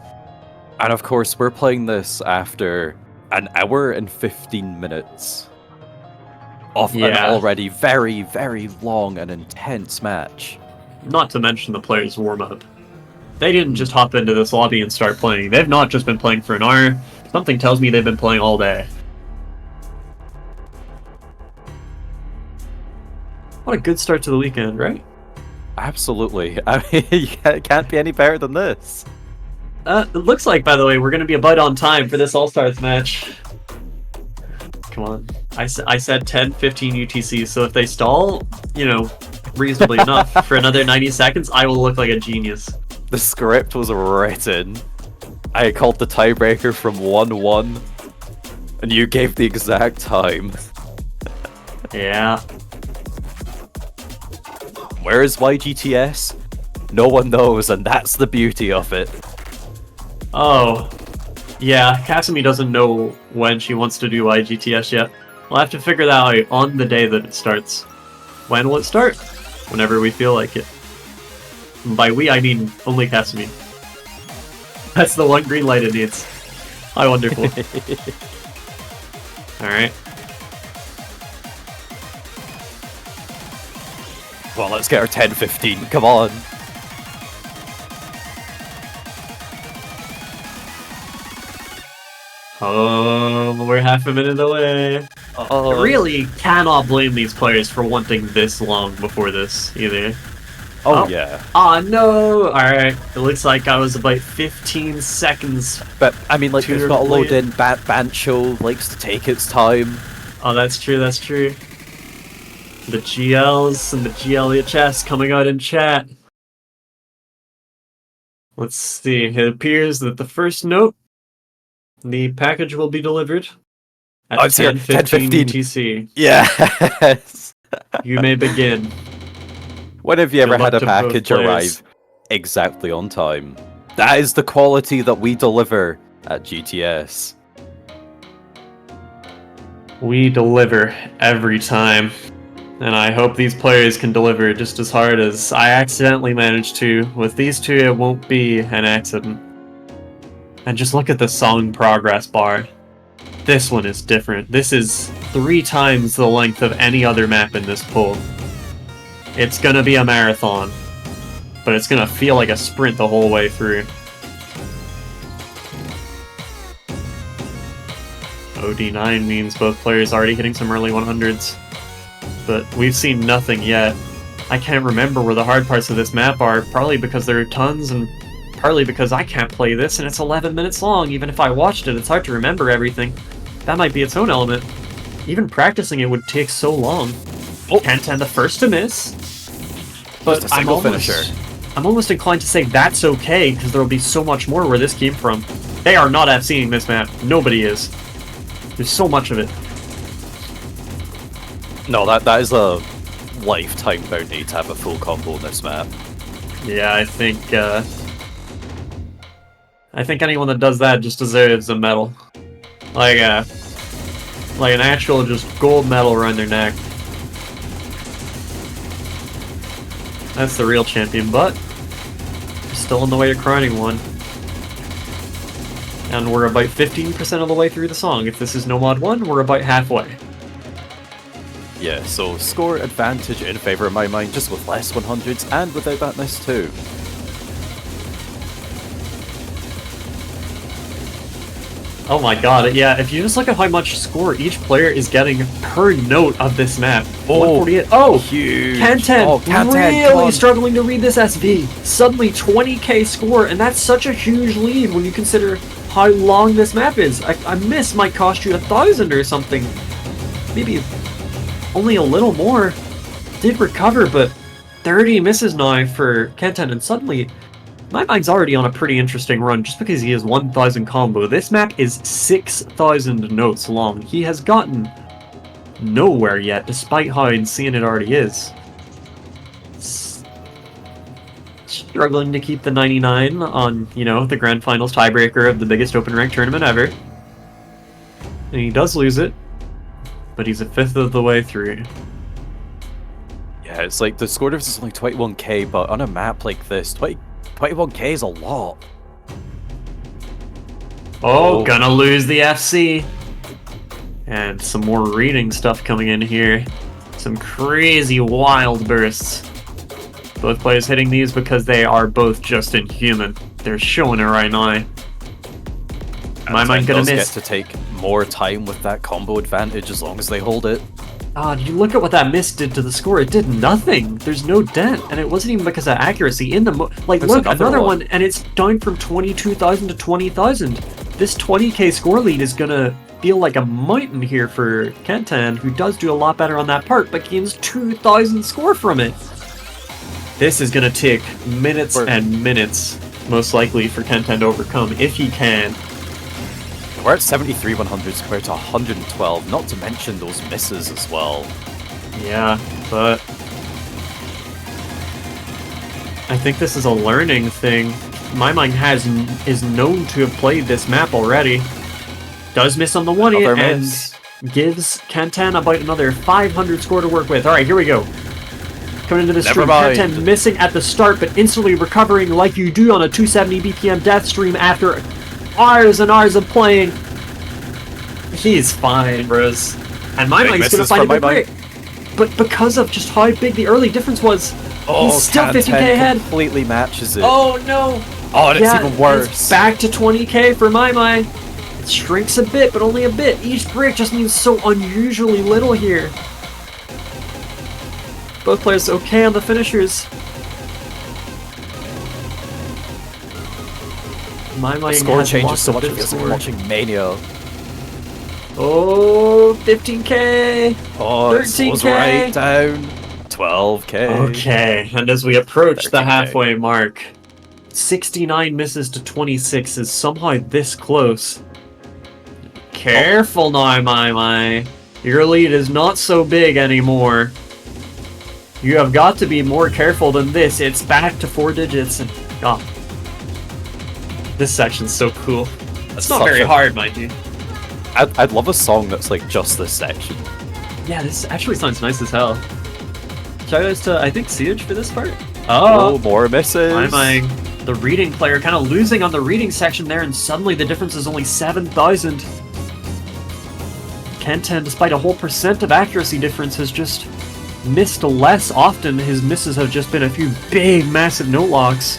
And of course, we're playing this after an hour and 15 minutes of an already very, very long and intense match. Not to mention the players' warm-up. They didn't just hop into this lobby and start playing. They've not just been playing for an hour. Something tells me they've been playing all day. What a good start to the weekend, right? Absolutely. I mean, it can't be any better than this. It looks like, by the way, we're going to be about on time for this All-Stars match. Come on. I said 10-15 UTC, so if they stall, reasonably enough, for another 90 seconds, I will look like a genius. The script was written. I called the tiebreaker from 1-1, and you gave the exact time. Yeah. Where is YGTS? No one knows, and that's the beauty of it. Oh. Yeah, Kasumi doesn't know when she wants to do IGTS yet. We'll have to figure that out on the day that it starts. When will it start? Whenever we feel like it. And by we, I mean only Kasumi. That's the one green light it needs. How wonderful. Alright. Well, let's get our 10-15. Come on. Oh, we're half a minute away. I really cannot blame these players for wanting this long before this, either. Oh, yeah. Oh, no! Alright, it looks like I was about 15 seconds. But, I mean, like, we've got to load in. Bancho likes to take its time. Oh, that's true, that's true. The GLs and the GLHS coming out in chat. Let's see, it appears that the first note, the package will be delivered at 10:15 UTC. Yes! You may begin. When have you ever had a package arrive exactly on time? That is the quality that we deliver at GTS. We deliver every time. And I hope these players can deliver just as hard as I accidentally managed to. With these two, it won't be an accident. And just look at the song progress bar. This one is different. This is 3 times the length of any other map in this pool. It's gonna be a marathon, but it's gonna feel like a sprint the whole way through. OD9 means both players already hitting some early 100s. But we've seen nothing yet. I can't remember where the hard parts of this map are, probably because there are tons, and partly because I can't play this and it's 11 minutes long. Even if I watched it, it's hard to remember everything. That might be its own element. Even practicing it would take so long. Oh, Kantan the first to miss. But I'm almost inclined to say that's okay, because there will be so much more where this came from. They are not FCing this map. Nobody is. There's so much of it. No, that is a lifetime bounty to have a full combo on this map. Yeah, I think anyone that does that just deserves a medal. Like an actual just gold medal around their neck. That's the real champion, but still on the way to crowning one. And we're about 15% of the way through the song. If this is No Mod 1, we're about halfway. Yeah, so score advantage in favour of Maimaing, just with less 100s and without that miss too. Oh my god, yeah, if you just look at how much score each player is getting per note of this map. 148. Oh! Huge! Kantan really struggling to read this SV. Suddenly 20k score, and that's such a huge lead when you consider how long this map is. I miss might cost you 1,000 or something. Maybe only a little more. Did recover, but 30 misses now for Kantan, and suddenly Maimaing's already on a pretty interesting run just because he has 1,000 combo. This map is 6,000 notes long. He has gotten nowhere yet, despite how insane it already is. Struggling to keep the 99 on, you know, the Grand Finals tiebreaker of the biggest open rank tournament ever. And he does lose it, but he's a fifth of the way through. Yeah, it's like the score difference is only 21k, but on a map like this, 21k is a lot. Oh, gonna lose the FC. And some more reading stuff coming in here. Some crazy wild bursts. Both players hitting these because they are both just inhuman. They're showing it right now. Maimaing gonna miss. Get to take more time with that combo advantage as long as they hold it. You look at what that miss did to the score. It did nothing. There's no dent, and it wasn't even because of accuracy. Like, look, another one, and it's down from 22,000 to 20,000. This 20k score lead is gonna feel like a mountain here for Kantan, who does do a lot better on that part, but gains 2,000 score from it. This is gonna take minutes and minutes, most likely, for Kantan to overcome, if he can. We're at 73 100s compared to 112, not to mention those misses as well. Yeah, but I think this is a learning thing. Maimaing is known to have played this map already. Does miss on the 1-hit and gives Kantan about another 500 score to work with. Alright, here we go. Coming into this stream, Kantan missing at the start, but instantly recovering like you do on a 270 BPM death stream after hours and hours of playing. He's fine, bros. And Maimaing's gonna find a good break. But because of just how big the early difference was, he's still 50k ahead. Completely matches it. Oh no! Oh, and it's even worse. It's back to 20k for Maimaing. Shrinks a bit, but only a bit. Each brick just means so unusually little here. Both players okay on the finishers. The score changes so much because I'm watching Mania. Oh, 15k! Oh, 13K. It slows right down. 12k. Okay, and as we approach 13K. The halfway mark, 69 misses to 26 is somehow this close. Careful now, Maimaing. Your lead is not so big anymore. You have got to be more careful than this. It's back to 4 digits. And, oh. This section's so cool. It's not very hard, mind you. I'd love a song that's like just this section. Yeah, this actually sounds nice as hell. Shoutouts to, I think, Siege for this part. Oh, more misses. Maimaing, the reading player, kind of losing on the reading section there, and suddenly the difference is only 7,000. Kenten, despite a whole % of accuracy difference, has just missed less often. His misses have just been a few big, massive note locks.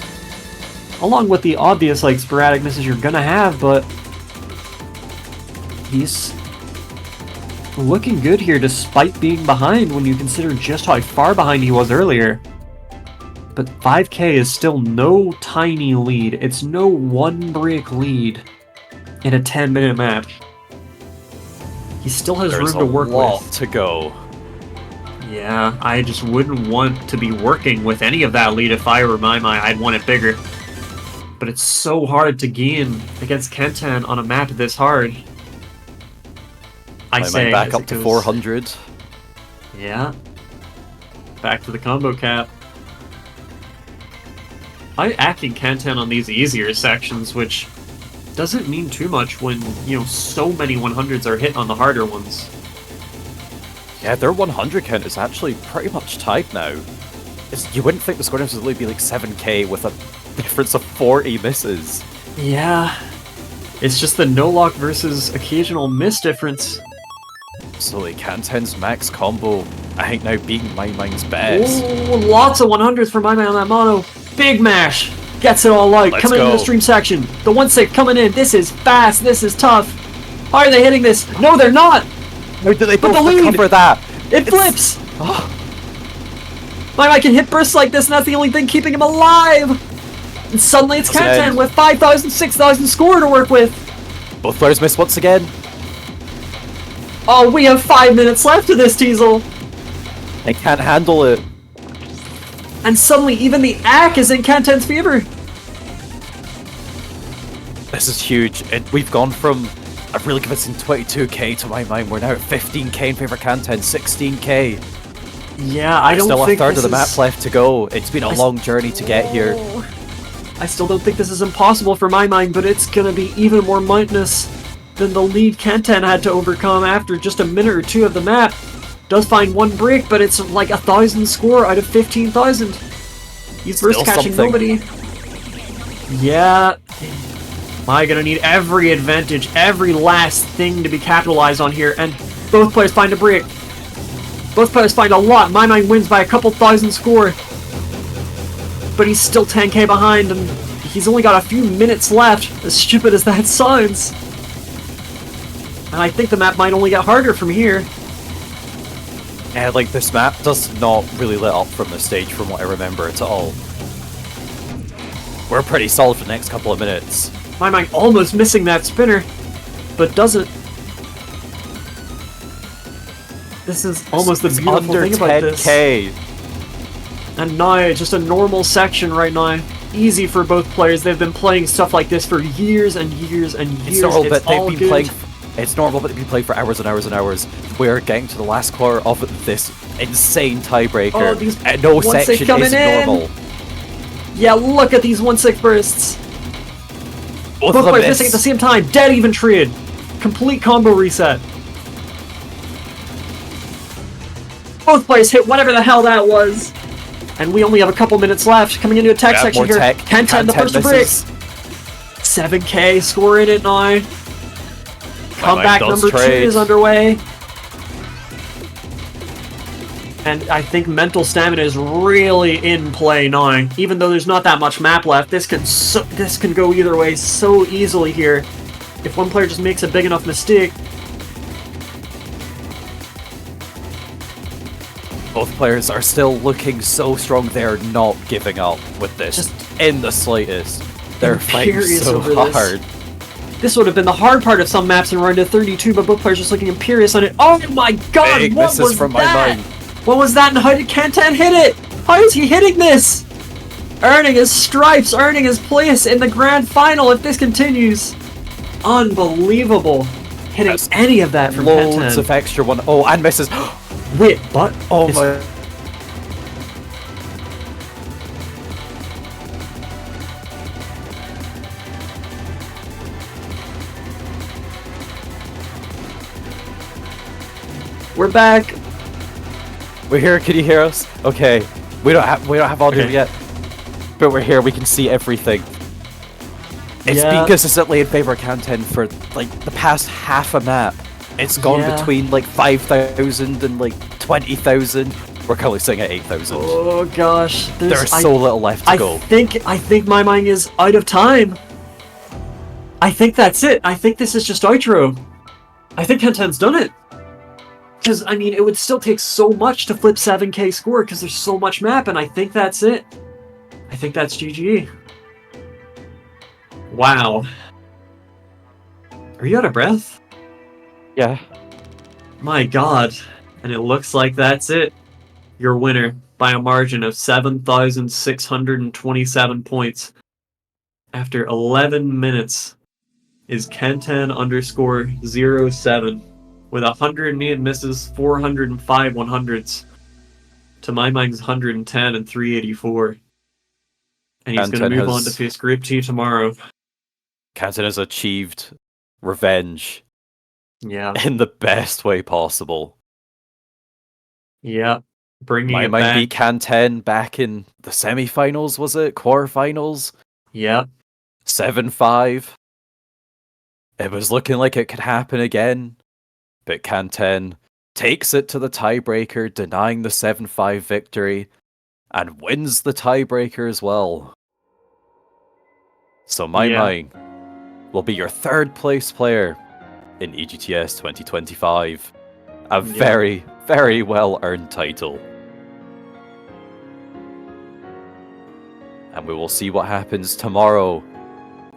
Along with the obvious, like, sporadic misses you're gonna have, but he's looking good here despite being behind when you consider just how far behind he was earlier. But 5k is still no tiny lead. It's no 1 brick lead in a 10-minute match. He still has room to work with. There's a lot to go. Yeah, I just wouldn't want to be working with any of that lead if I were Maimaing. I'd want it bigger. But it's so hard to gain against Kenten on a map this hard. I say back up to 400. Yeah. Back to the combo cap. I'm acting Kenten on these easier sections, which doesn't mean too much when, you know, so many 100s are hit on the harder ones. Yeah, their 100 count is actually pretty much tied now. You wouldn't think the score difference would only be like 7k with a difference of 40 misses. Yeah. It's just the no-lock versus occasional miss difference. So like Kanten's max combo, I think now beating Maimaing's best. Ooh, lots of 100s for Maimaing on that mono. Big mash. Gets it all out. Coming into the stream section. The 1-6 coming in. This is fast. This is tough. How are they hitting this? No, they're not. How do they both recover that? It flips. Oh. Maimaing can hit bursts like this, and that's the only thing keeping him alive. And suddenly it's Kenten with 5,000, 6,000 score to work with. Both players miss once again. Oh, we have 5 minutes left of this, Teasel. They can't handle it. And suddenly even the ACK is in Kanten's favor. This is huge. We've gone from a really convincing 22k to Maimaing. We're now at 15k in favor of Kanten, 16k. Yeah, I don't think still a third of the map left to go. It's been a long journey to get here. I still don't think this is impossible for Maimaing, but it's gonna be even more mountainous than the lead Kenten had to overcome after just a minute or two of the map. Does find 1 break, but it's like 1,000 score out of 15,000. He's burst catching nobody. Yeah. Am I gonna need every advantage, every last thing to be capitalized on here, and both players find a break. Both players find a lot. Maimaing wins by a couple thousand score. But he's still 10k behind, and he's only got a few minutes left, as stupid as that sounds. And I think the map might only get harder from here. Yeah, like this map does not really lit up from the stage from what I remember at all. We're pretty solid for the next couple of minutes. Maimaing almost missing that spinner, but doesn't. This is almost the beautiful thing about this. 10k. And now it's just a normal section right now. Easy for both players. They've been playing stuff like this for years and years and years. It's normal, but they've been playing. It's normal, but they've been playing for hours and hours and hours. We're getting to the last quarter of this insane tiebreaker. Oh, these no section is normal. Yeah, look at these 1-6 bursts. Both players missing at the same time. Dead even trade. Complete combo reset. Both players hit whatever the hell that was. And we only have a couple minutes left. Coming into a tech section here. Kenten, the first to break. 7k score in it now. Comeback number 2 is underway. And I think mental stamina is really in play now. Even though there's not that much map left, this can go either way so easily here. if one player just makes a big enough mistake. Both players are still looking so strong. They're not giving up with this Just in the slightest. They're fighting imperious so over hard. This would have been the hard part of some maps in round to 32, but both players just looking imperious on it. Oh my god, Big what misses was from that? Maimaing. What was that, and how did Kantan hit it? How is he hitting this? Earning his stripes, earning his place in the grand final if this continues. Unbelievable. Hitting That's any of that from Loads Kantan. of extra one. Oh, and misses. Wait, but Oh my. we're back. We're here. Can you hear us? Okay. We don't have audio Okay. yet, but we're here. We can see everything. It's Yeah. been consistently in favor of Kanten for like the past half a map. It's gone Yeah. between like 5,000 and like 20,000. We're currently sitting at 8,000. Oh gosh, There's so little left to go. I think Maimaing is out of time. I think that's it. I think this is just outro. I think Kantan's done it. Because, I mean, it would still take so much to flip 7k score because there's so much map, and I think that's it. I think that's GG. Wow. Are you out of breath? Yeah. My god. And it looks like that's it. Your winner by a margin of 7,627 points after 11 minutes is Kentan_07 with 108 misses, 405 100s to Maimaing's 110 and 384. And he's going to move on to face Group T tomorrow. Kanten has achieved revenge Yeah. in the best way possible. Yeah. Bringing it Maimaing back. beat Kanten back in the semi-finals, was it? Quarterfinals? Yeah. 7-5. It was looking like it could happen again, but Kanten takes it to the tiebreaker, denying the 7-5 victory, and wins the tiebreaker as well. So Maimaing will be your third place player in EGTS 2025. A very, very well earned title. And we will see what happens tomorrow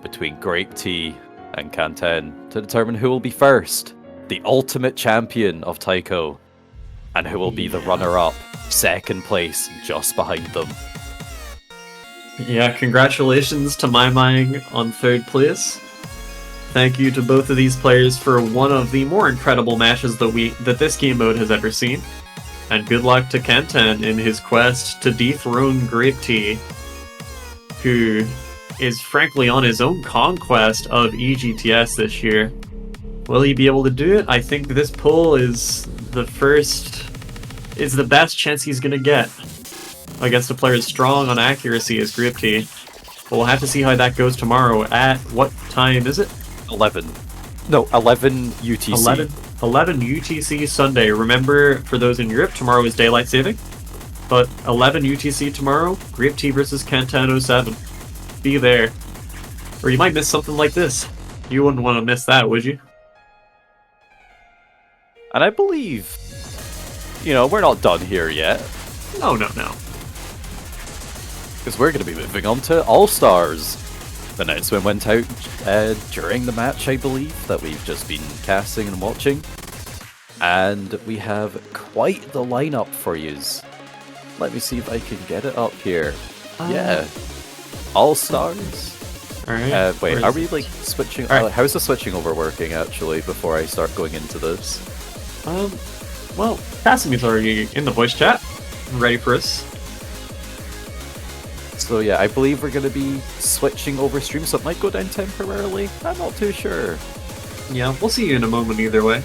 between Grape T and Kanten to determine who will be first, the ultimate champion of Taiko, and who will be the runner-up, second place, just behind them. Yeah, congratulations to Maimaing on third place. Thank you to both of these players for one of the more incredible matches that this game mode has ever seen. And good luck to Kanten in his quest to dethrone Grape T, who is frankly on his own conquest of EGTS this year. Will he be able to do it? I think this pull is the best chance he's going to get against a player as strong on accuracy as Grape T. But we'll have to see how that goes tomorrow. At what time is it? 11. No, 11 UTC. 11 UTC Sunday. Remember, for those in Europe, tomorrow is daylight saving. But 11 UTC tomorrow, Grape T versus Kantan 07. Be there. Or you might miss something like this. You wouldn't want to miss that, would you? And I believe, we're not done here yet. No. Because we're going to be moving on to All-Stars. The announcement went out during the match, I believe, that we've just been casting and watching. And we have quite the lineup for yous. Let me see if I can get it up here. Yeah. All-Stars. Alright. Wait, are we switching? Alright. How's the switching over working actually before I start going into this? Well, Casimi's already in the voice chat, ready for us. So yeah, I believe we're going to be switching over stream, so it might go down temporarily. I'm not too sure. Yeah, we'll see you in a moment either way.